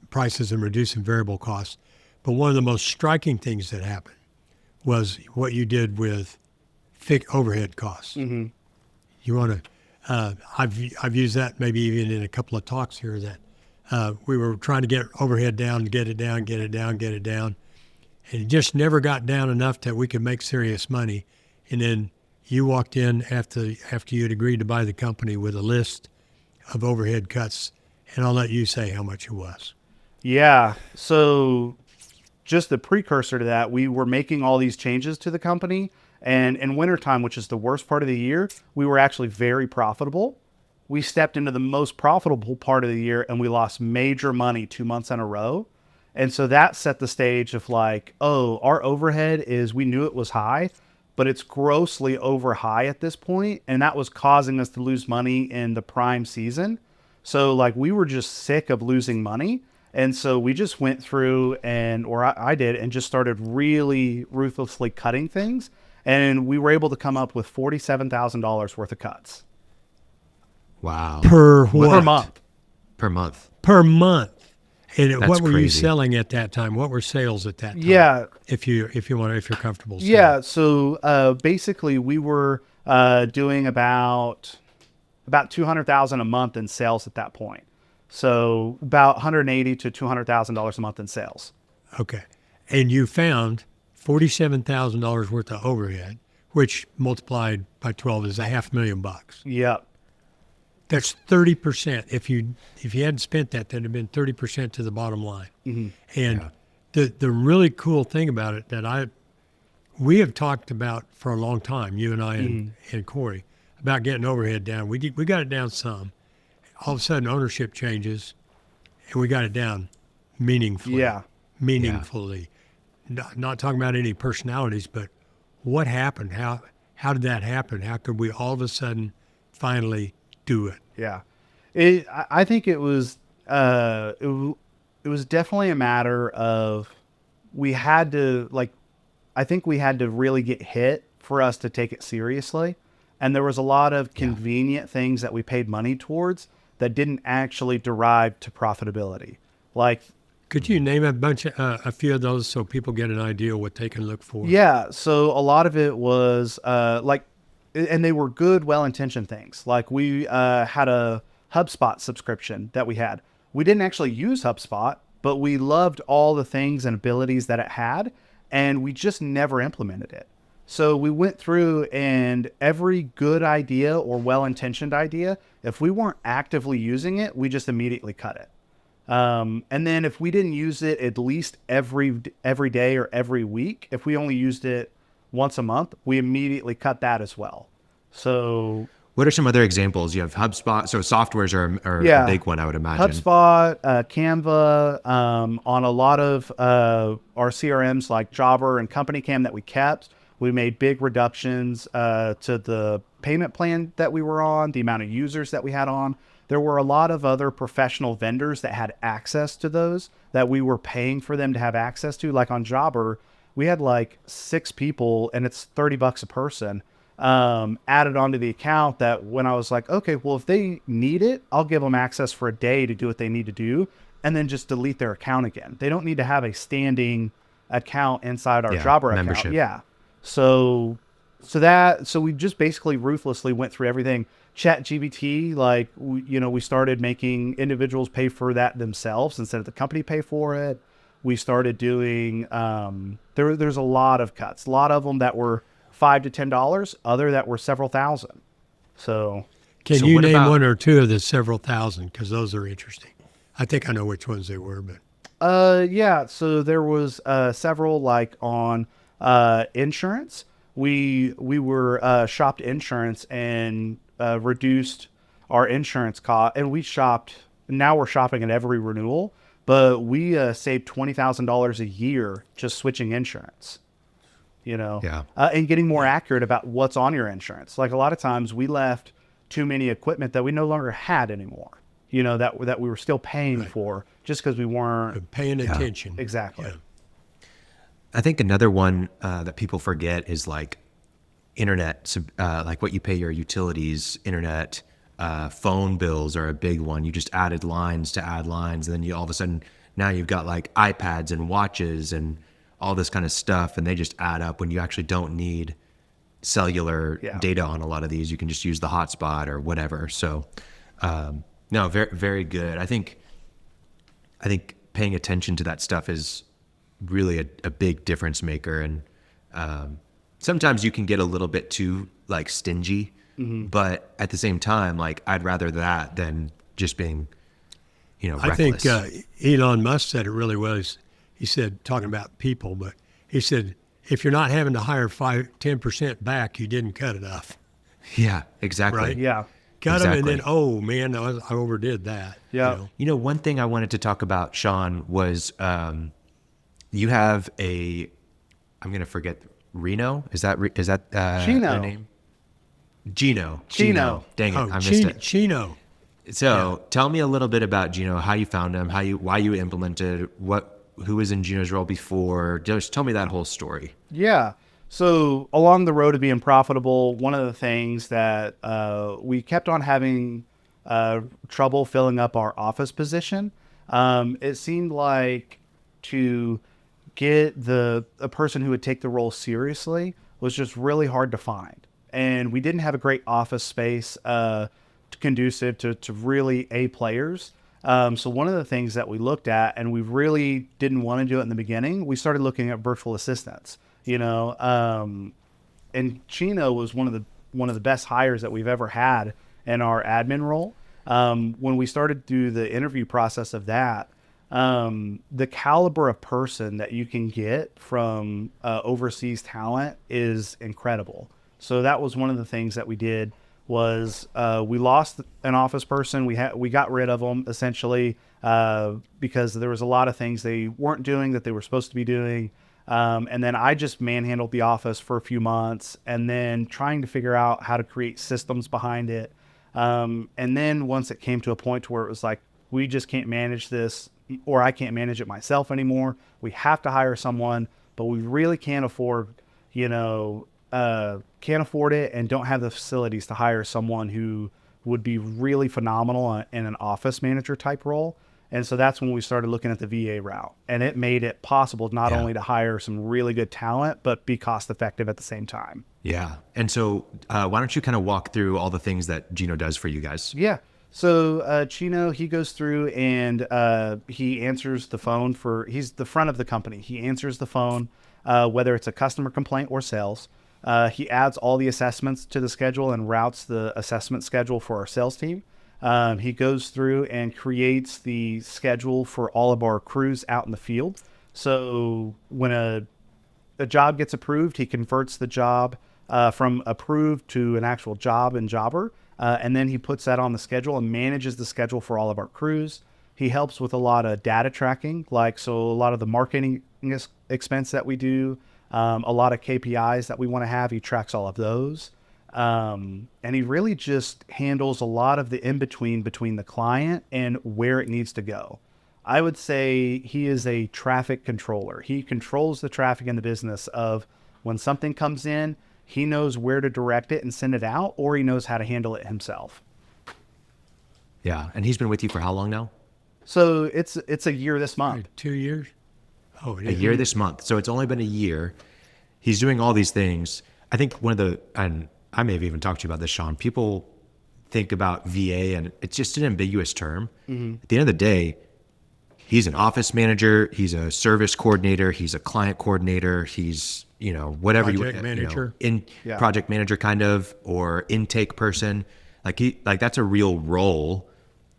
prices and reducing variable costs. But one of the most striking things that happened was what you did with overhead costs. Mm-hmm. You want to. I've used that maybe even in a couple of talks here that we were trying to get overhead down, get it down, and it just never got down enough that we could make serious money. And then you walked in after you'd agreed to buy the company with a list of overhead cuts, and I'll let you say how much it was. Yeah. So just the precursor to that, we were making all these changes to the company. And in wintertime, which is the worst part of the year, we were actually very profitable. We stepped into the most profitable part of the year and we lost major money 2 months in a row. And so that set the stage of like, oh, our overhead we knew it was high, but it's grossly over high at this point. And that was causing us to lose money in the prime season. So like we were just sick of losing money. And so we just went through I did, and just started really ruthlessly cutting things. And we were able to come up with $47,000 worth of cuts. Wow. Per what? Per month. Per month. Per month. And That's what were you crazy. Selling at that time? What were sales at that time? Yeah. If you're comfortable saying. Yeah. So basically we were doing about $200,000 a month in sales at that point. So about $180,000 to $200,000 a month in sales. Okay. And you found $47,000 worth of overhead, which multiplied by 12 is $500,000. Yep. That's 30%. If you hadn't spent that, that'd have been 30% to the bottom line. And the really cool thing about it that we have talked about for a long time, you and I and Corey, about getting overhead down. We got it down some. All of a sudden, ownership changes, and we got it down meaningfully. Yeah. Meaningfully. Not talking about any personalities, but what happened? How did that happen? How could we all of a sudden finally do it? Yeah. I think it was definitely a matter of I think we had to really get hit for us to take it seriously. And there was a lot of convenient things that we paid money towards that didn't actually derive to profitability. Like, could you name a few of those so people get an idea what they can look for? Yeah. So a lot of it was and they were good, well-intentioned things. Like we had a HubSpot subscription that we had. We didn't actually use HubSpot, but we loved all the things and abilities that it had, and we just never implemented it. So we went through, and every good idea or well-intentioned idea, if we weren't actively using it, we just immediately cut it. And then if we didn't use it at least every day or every week, if we only used it once a month, we immediately cut that as well. So what are some other examples? You have HubSpot. So softwares are a big one, I would imagine. HubSpot, Canva, on a lot of our CRMs like Jobber and Company Cam that we kept. We made big reductions to the payment plan that we were on, the amount of users that we had on. There were a lot of other professional vendors that had access to those that we were paying for them to have access to. Like on Jobber, we had like 6 people, and it's $30 a person added onto the account, that when I was like, okay, well, if they need it, I'll give them access for a day to do what they need to do, and then just delete their account again. They don't need to have a standing account inside our Jobber membership account. Yeah. So we just basically ruthlessly went through everything. ChatGPT, we started making individuals pay for that themselves instead of the company pay for it. We started doing, there's a lot of cuts, a lot of them that were $5 to $10, other that were several thousand. So can you name one or two of the several thousand? Because those are interesting. I think I know which ones they were, but. Yeah. So there was several, like on insurance. We were shopped insurance and reduced our insurance cost, and now we're shopping at every renewal, but we saved $20,000 a year just switching insurance. And getting more accurate about what's on your insurance. Like a lot of times we left too many equipment that we no longer had anymore, that we were still paying for just because we weren't paying attention. Exactly. Yeah. I think another one that people forget is like internet, like what you pay your utilities, internet, phone bills are a big one. You just added lines to add lines, and then you all of a sudden now you've got like iPads and watches and all this kind of stuff, and they just add up when you actually don't need cellular data on a lot of these. You can just use the hotspot or whatever. So, no, very, very good. I think paying attention to that stuff is really a big difference maker. And sometimes you can get a little bit too like stingy, but at the same time, like I'd rather that than just being, reckless. I think Elon Musk said it really well. He said, talking about people, but he said, if you're not having to hire 10% back, you didn't cut enough. Yeah, exactly. Right? Yeah. Cut them, and then, oh man, I overdid that. Yeah. One thing I wanted to talk about, Shaun, was you have I'm going to forget, Reno? Is that Chino. the name? Gino. Dang it, I missed it. Chino. So tell me a little bit about Gino, how you found him, why you implemented, who was in Gino's role before. Just tell me that whole story. Yeah. So along the road to being profitable, one of the things that we kept on having trouble filling up our office position. It seemed like to get a person who would take the role seriously was just really hard to find. And we didn't have a great office space conducive to really A players. So one of the things that we looked at, and we really didn't want to do it in the beginning, we started looking at virtual assistants, and Chino was one of the best hires that we've ever had in our admin role. When we started through the interview process of that, the caliber of person that you can get from overseas talent is incredible. So that was one of the things that we did was we lost an office person. We got rid of them essentially because there was a lot of things they weren't doing that they were supposed to be doing. And then I just manhandled the office for a few months and then trying to figure out how to create systems behind it. And then once it came to a point to where it was like, we just can't manage this, or I can't manage it myself anymore. We have to hire someone, but we really can't afford, can't afford it and don't have the facilities to hire someone who would be really phenomenal in an office manager type role. And so that's when we started looking at the VA route, and it made it possible not only to hire some really good talent, but be cost effective at the same time. Yeah. And so why don't you kind of walk through all the things that Gino does for you guys? Yeah. So Chino, he goes through and he answers the phone he's the front of the company. He answers the phone, whether it's a customer complaint or sales. He adds all the assessments to the schedule and routes the assessment schedule for our sales team. He goes through and creates the schedule for all of our crews out in the field. So when a job gets approved, he converts the job from approved to an actual job and jobber. And then he puts that on the schedule and manages the schedule for all of our crews. He helps with a lot of data tracking, so a lot of the marketing expense that we do, a lot of KPIs that we want to have. He tracks all of those. And he really just handles a lot of the in-between between the client and where it needs to go. I would say he is a traffic controller. He controls the traffic in the business of when something comes in, he knows where to direct it and send it out, or he knows how to handle it himself. Yeah. And he's been with you for how long now? So it's a year this month. 2 years? Oh, a year this month. So it's only been a year. He's doing all these things. I think and I may have even talked to you about this, Shaun, people think about VA and it's just an ambiguous term. Mm-hmm. At the end of the day, he's an office manager, he's a service coordinator, he's a client coordinator, he's, whatever project manager. Project manager kind of, or intake person. Like that's a real role,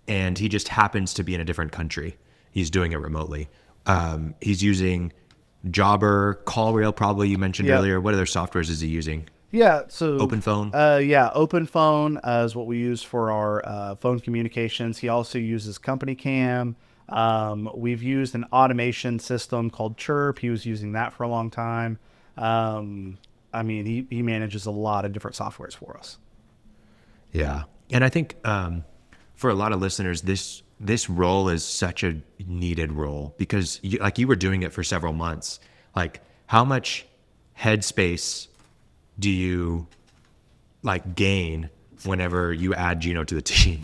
and he just happens to be in a different country. He's doing it remotely. He's using Jobber, CallRail, probably you mentioned earlier. What other softwares is he using? Yeah, so OpenPhone. OpenPhone is what we use for our phone communications. He also uses Company Cam. We've used an automation system called Chirp. He was using that for a long time. He manages a lot of different softwares for us. Yeah, and I think for a lot of listeners, this role is such a needed role because you were doing it for several months. Like, how much headspace do you gain whenever you add Gino to the team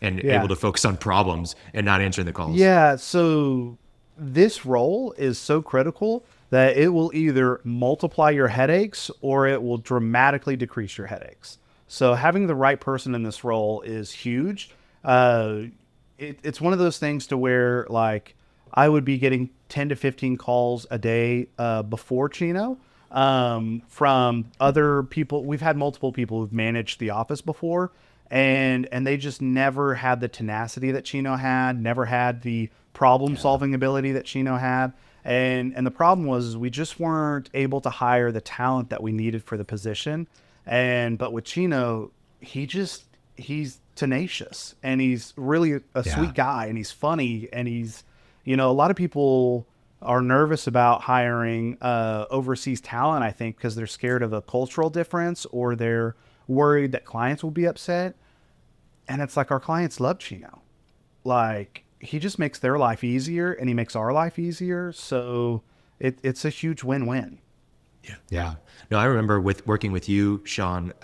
and able to focus on problems and not answering the calls? Yeah. So this role is so critical that it will either multiply your headaches or it will dramatically decrease your headaches. So having the right person in this role is huge. It's one of those things to where I would be getting 10 to 15 calls a day before Chino. From other people. We've had multiple people who've managed the office before, and they just never had the tenacity that Chino had, never had the problem solving ability that Chino had. And the problem was we just weren't able to hire the talent that we needed for the position. But with Chino, he's tenacious, and he's really a sweet guy, and he's funny, and he's, a lot of people are nervous about hiring overseas talent, I think, because they're scared of a cultural difference, or they're worried that clients will be upset. And it's our clients love Chino. He just makes their life easier, and he makes our life easier. So it's a huge win-win. Yeah. No, I remember working with you, Shaun.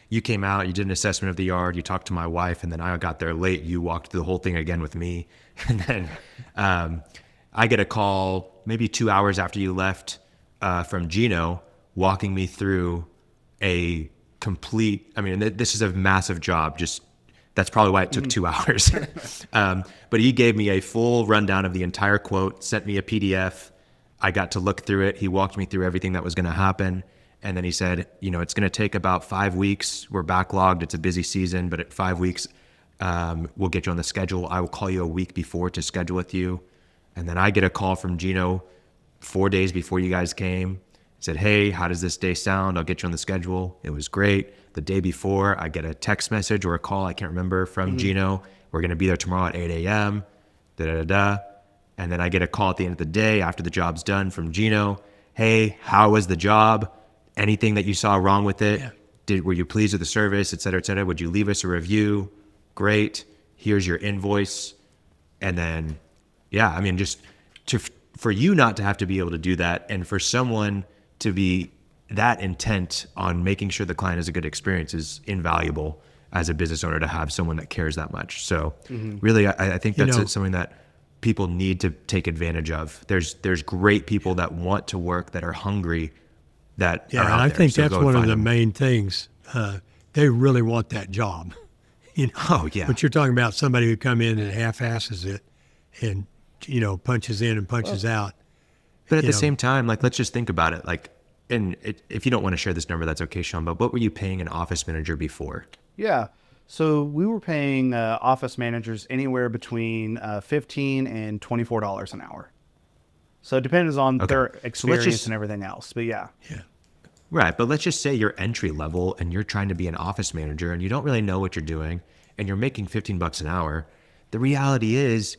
You came out, you did an assessment of the yard, you talked to my wife, and then I got there late. You walked through the whole thing again with me. And then I get a call maybe 2 hours after you left from Gino, walking me through a complete, this is a massive job. That's probably why it took 2 hours. But he gave me a full rundown of the entire quote, sent me a PDF. I got to look through it. He walked me through everything that was going to happen. And then he said, it's going to take about 5 weeks. We're backlogged. It's a busy season, but at 5 weeks, We'll get you on the schedule. I will call you a week before to schedule with you. And then I get a call from Gino 4 days before you guys came. Said, hey, how does this day sound? I'll get you on the schedule. It was great. The day before, I get a text message or a call, I can't remember, from Gino. We're going to be there tomorrow at 8 a.m. And then I get a call at the end of the day after the job's done from Gino. Hey, how was the job? Anything that you saw wrong with it? Yeah. Were you pleased with the service, et cetera, et cetera? Would you leave us a review? Great. Here's your invoice. And then, yeah, I mean, just for you not to have to be able to do that, and for someone to be that intent on making sure the client has a good experience is invaluable as a business owner, to have someone that cares that much. So really, I think that's something that people need to take advantage of. There's great people that want to work, that are hungry, that are out and I there. think So that's one of the main things. They really want that job. Oh, yeah. But you're talking about somebody who come in and half-asses it and, punches in and punches out. But at the same time, like, let's just think about it. Like, and if you don't want to share this number, that's okay, Shaun, but what were you paying an office manager before? Yeah. So we were paying office managers anywhere between $15 and $24 an hour. So it depends on their experience and everything else. But yeah. Right. But let's just say you're entry level and you're trying to be an office manager and you don't really know what you're doing and you're making $15 an hour. The reality is,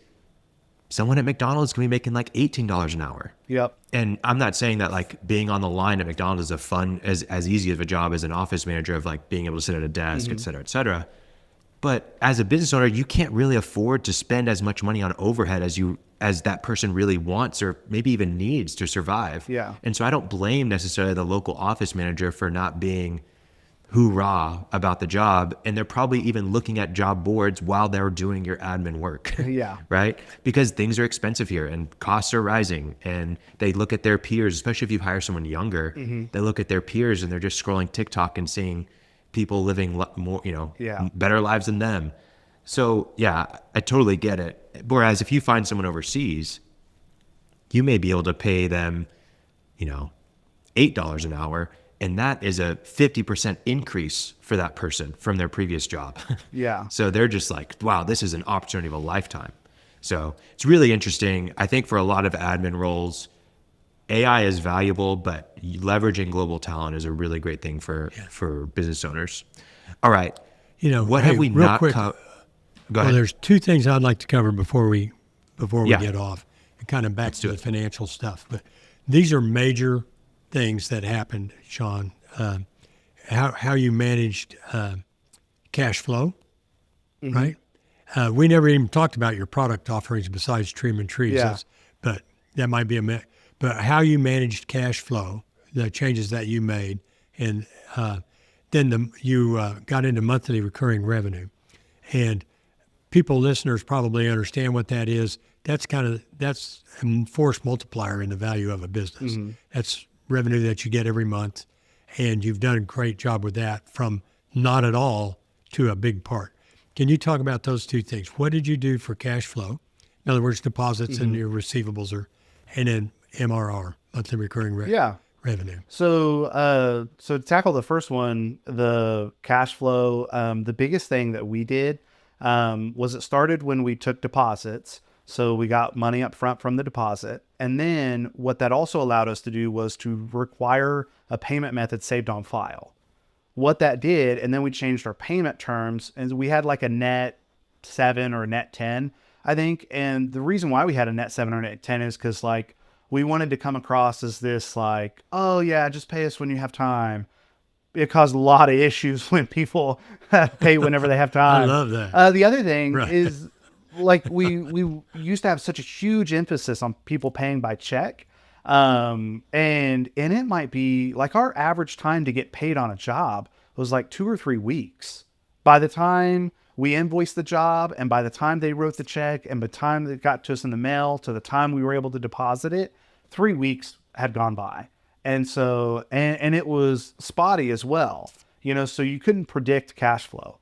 someone at McDonald's can be making like $18 an hour. Yep. And I'm not saying that like being on the line at McDonald's is as easy of a job as an office manager, of like being able to sit at a desk, et cetera, et cetera. But as a business owner, you can't really afford to spend as much money on overhead as that person really wants or maybe even needs to survive. Yeah. And so I don't blame necessarily the local office manager for not being hoorah about the job. And they're probably even looking at job boards while they're doing your admin work. Yeah. Right? Because things are expensive here and costs are rising, and they look at their peers, especially if you hire someone younger, they look at their peers and they're just scrolling TikTok and seeing people living more, better lives than them. So yeah, I totally get it. Whereas if you find someone overseas, you may be able to pay them, $8 an hour. And that is a 50% increase for that person from their previous job. Yeah. So they're just like, wow, this is an opportunity of a lifetime. So it's really interesting. I think for a lot of admin roles, AI is valuable, but leveraging global talent is a really great thing for business owners. All right. What have we not covered? Go ahead. Well, there's two things I'd like to cover before we get off, and kind of back to the financial stuff. But these are major things that happened, Shaun. How you managed cash flow, right? We never even talked about your product offerings besides trimming trees. Yeah. But that might be but how you managed cash flow, the changes that you made, and then you got into monthly recurring revenue. And listeners probably understand what that is. That's a force multiplier in the value of a business. That's revenue that you get every month, and you've done a great job with that, from not at all to a big part. Can you talk about those two things? What did you do for cash flow? In other words, deposits and your receivables, and then MRR, monthly recurring revenue. So to tackle the first one, the cash flow, the biggest thing that we did was, it started when we took deposits. So we got money up front from the deposit. And then what that also allowed us to do was to require a payment method saved on file. What that did, and then we changed our payment terms, and we had like a net 7 or a net 10, I think. And the reason why we had a net 7 or a net 10 is because like we wanted to come across as this like, oh yeah, just pay us when you have time. It caused a lot of issues when people pay whenever they have time. I love that. The other thing is, like, we used to have such a huge emphasis on people paying by check. And it might be like our average time to get paid on a job was like 2 or 3 weeks. By the time we invoiced the job, and by the time they wrote the check, and by the time it got to us in the mail, to the time we were able to deposit it, 3 weeks had gone by. And so, and it was spotty as well, so you couldn't predict cash flow.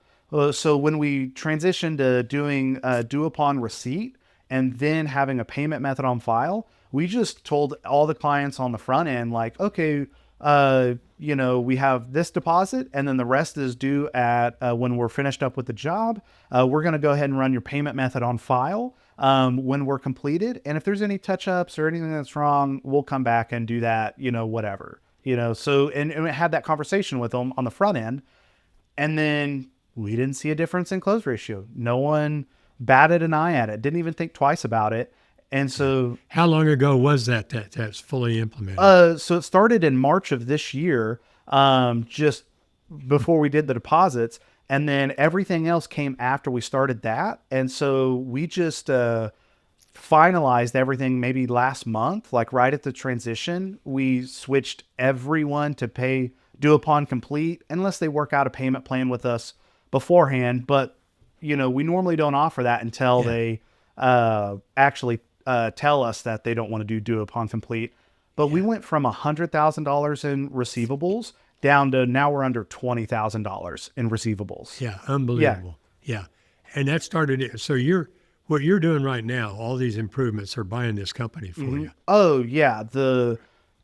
So when we transitioned to doing due upon receipt and then having a payment method on file, we just told all the clients on the front end, like, okay, we have this deposit and then the rest is due at when we're finished up with the job. We're going to go ahead and run your payment method on file when we're completed. And if there's any touch-ups or anything that's wrong, we'll come back and do that, whatever. So, and we had that conversation with them on the front end. And then we didn't see a difference in close ratio. No one batted an eye at it, didn't even think twice about it. And so, how long ago was that's fully implemented? So it started in March of this year, just before we did the deposits, and then everything else came after we started that. And so we just finalized everything maybe last month, like right at the transition. We switched everyone to pay due upon complete, unless they work out a payment plan with us beforehand. But we normally don't offer that until they actually tell us that they don't want to do due upon complete. But we went from $100,000 in receivables down to now we're under $20,000 in receivables. Yeah, unbelievable. Yeah. And that started it. So what you're doing right now, all these improvements are buying this company for you. Oh yeah. The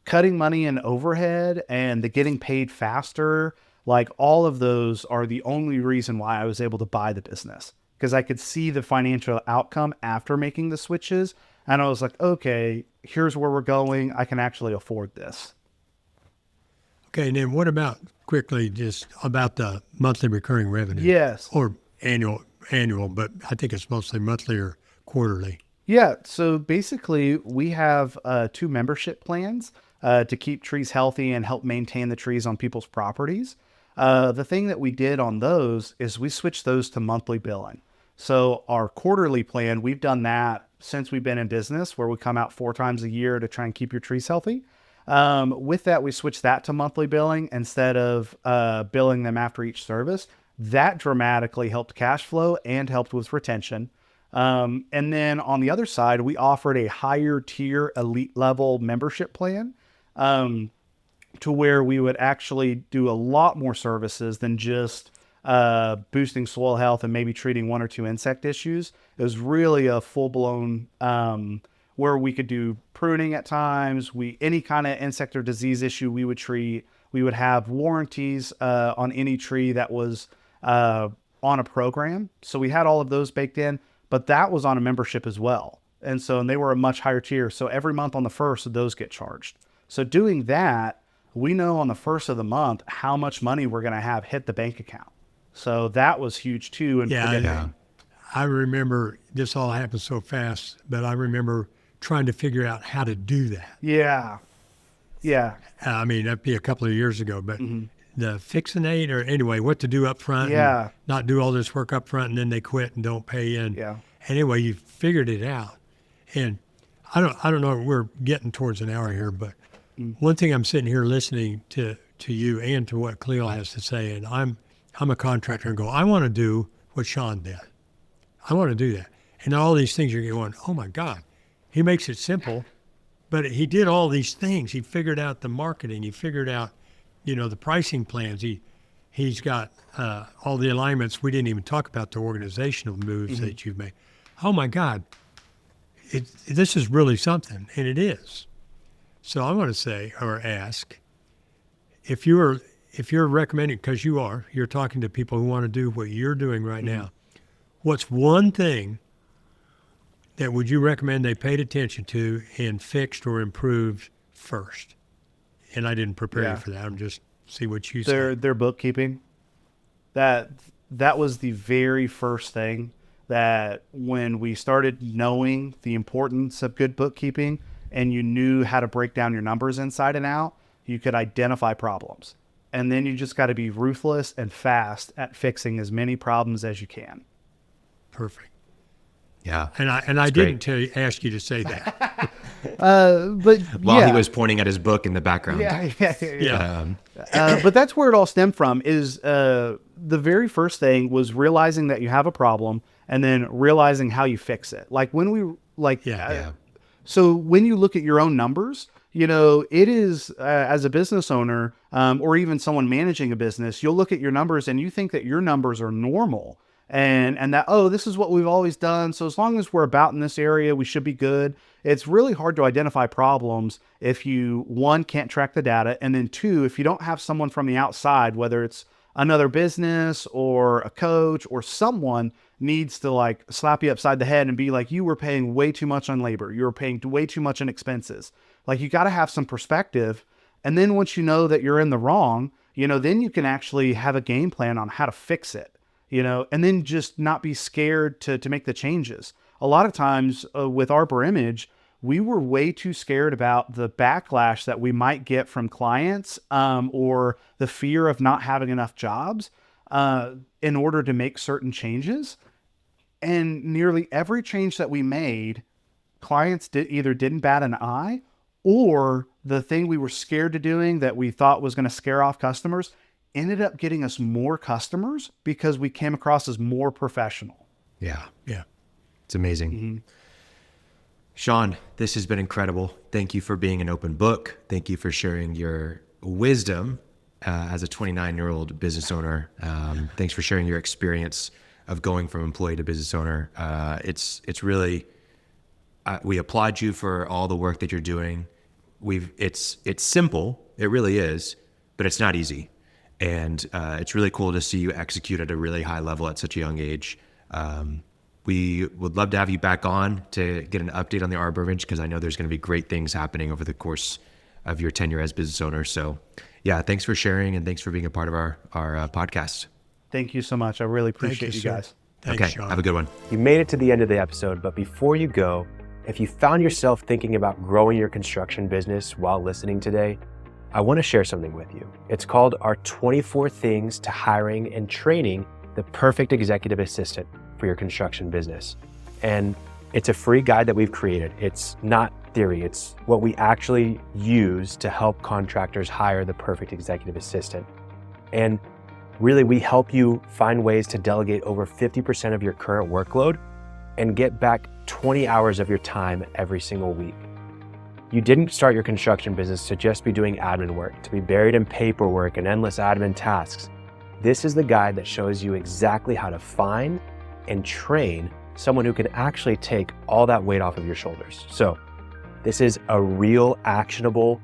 cutting money in overhead and the getting paid faster, like all of those are the only reason why I was able to buy the business, because I could see the financial outcome after making the switches. And I was like, okay, here's where we're going. I can actually afford this. Okay. And then what about quickly just about the monthly recurring revenue? Yes. Or annual, but I think it's mostly monthly or quarterly. Yeah. So basically we have 2 membership plans to keep trees healthy and help maintain the trees on people's properties. The thing that we did on those is we switched those to monthly billing. So our quarterly plan, we've done that since we've been in business, where we come out 4 times a year to try and keep your trees healthy. With that, we switched that to monthly billing instead of billing them after each service. That dramatically helped cash flow and helped with retention. And then on the other side, we offered a higher tier elite level membership plan to where we would actually do a lot more services than just boosting soil health and maybe treating 1 or 2 insect issues. It was really a full-blown where we could do pruning at times. Any kind of insect or disease issue we would treat. We would have warranties on any tree that was on a program. So we had all of those baked in, but that was on a membership as well. And they were a much higher tier. So every month on the 1st, those get charged. So doing that, we know on the 1st of the month how much money we're going to have hit the bank account. So that was huge too. And I remember this all happened so fast, but I remember trying to figure out how to do that. Yeah. Yeah. I mean, that'd be a couple of years ago, but the fixinate or anyway, what to do up front. Yeah. And not do all this work up front and then they quit and don't pay in. Yeah. Anyway, you figured it out. And I don't know, we're getting towards an hour here, but one thing I'm sitting here listening to you and to what Cleo has to say, and I'm a contractor and go, I want to do what Shaun did. I want to do that. And all these things you're going, oh my God, he makes it simple, but he did all these things. He figured out the marketing. He figured out, the pricing plans. He's got all the alignments. We didn't even talk about the organizational moves that you've made. Oh my God, this is really something, and it is. So I want to say or ask, if you're recommending, because you're talking to people who want to do what you're doing right now, what's one thing that would you recommend they paid attention to and fixed or improved first? And I didn't prepare you for that. I'm just see what you say. Their bookkeeping. That was the very first thing that when we started knowing the importance of good bookkeeping and you knew how to break down your numbers inside and out, you could identify problems. And then you just got to be ruthless and fast at fixing as many problems as you can. Perfect. Yeah. And I didn't ask you to say that. But while he was pointing at his book in the background. Yeah. But that's where it all stemmed from is the very first thing was realizing that you have a problem and then realizing how you fix it. Like when we so when you look at your own numbers, it is as a business owner or even someone managing a business, you'll look at your numbers and you think that your numbers are normal. and that, oh, this is what we've always done. So as long as we're about in this area, we should be good. It's really hard to identify problems if you, one, can't track the data, and then two, if you don't have someone from the outside, whether it's another business or a coach or someone needs to like slap you upside the head and be like, you were paying way too much on labor. You were paying way too much on expenses. Like, you got to have some perspective. And then once you know that you're in the wrong, then you can actually have a game plan on how to fix it, and then just not be scared to make the changes. A lot of times with Arbor Image, we were way too scared about the backlash that we might get from clients, or the fear of not having enough jobs in order to make certain changes. And nearly every change that we made, clients either didn't bat an eye, or the thing we were scared to doing that we thought was going to scare off customers ended up getting us more customers because we came across as more professional. Yeah. Yeah. It's amazing. Shaun, this has been incredible. Thank you for being an open book. Thank you for sharing your wisdom as a 29-year-old business owner. Thanks for sharing your experience of going from employee to business owner. It's really, we applaud you for all the work that you're doing. It's simple, it really is, but it's not easy. And it's really cool to see you execute at a really high level at such a young age. We would love to have you back on to get an update on the Arbor Image, because I know there's going to be great things happening over the course of your tenure as business owner. So yeah, thanks for sharing, and thanks for being a part of our podcast. Thank you so much. I really appreciate you guys. Thanks, okay, Shaun. have a good one. You made it to the end of the episode, but before you go, if you found yourself thinking about growing your construction business while listening today, I want to share something with you. It's called our 24 Things to Hiring and Training the Perfect Executive Assistant for your construction business. And it's a free guide that we've created. It's not theory, it's what we actually use to help contractors hire the perfect executive assistant. And really, we help you find ways to delegate over 50% of your current workload and get back 20 hours of your time every single week. You didn't start your construction business to just be doing admin work, to be buried in paperwork and endless admin tasks. This is the guide that shows you exactly how to find and train someone who can actually take all that weight off of your shoulders. So this is a real actionable,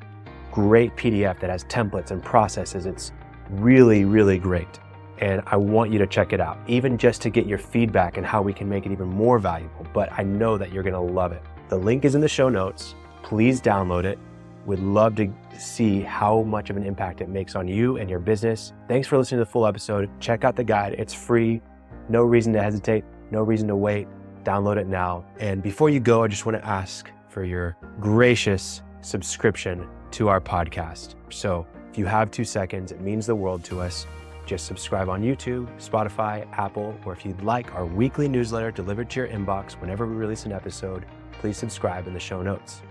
great PDF that has templates and processes. It's really, really great. And I want you to check it out, even just to get your feedback and how we can make it even more valuable. But I know that you're gonna love it. The link is in the show notes. Please download it. We'd love to see how much of an impact it makes on you and your business. Thanks for listening to the full episode. Check out the guide. It's free. No reason to hesitate. No reason to wait. Download it now. And before you go, I just want to ask for your gracious subscription to our podcast. So if you have 2 seconds, it means the world to us. Just subscribe on YouTube, Spotify, Apple, or if you'd like our weekly newsletter delivered to your inbox whenever we release an episode, please subscribe in the show notes.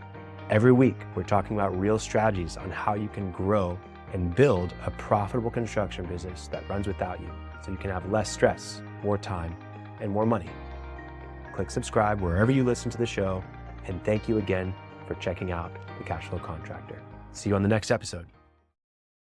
Every week, we're talking about real strategies on how you can grow and build a profitable construction business that runs without you, so you can have less stress, more time, and more money. Click subscribe wherever you listen to the show, and thank you again for checking out The Cashflow Contractor. See you on the next episode.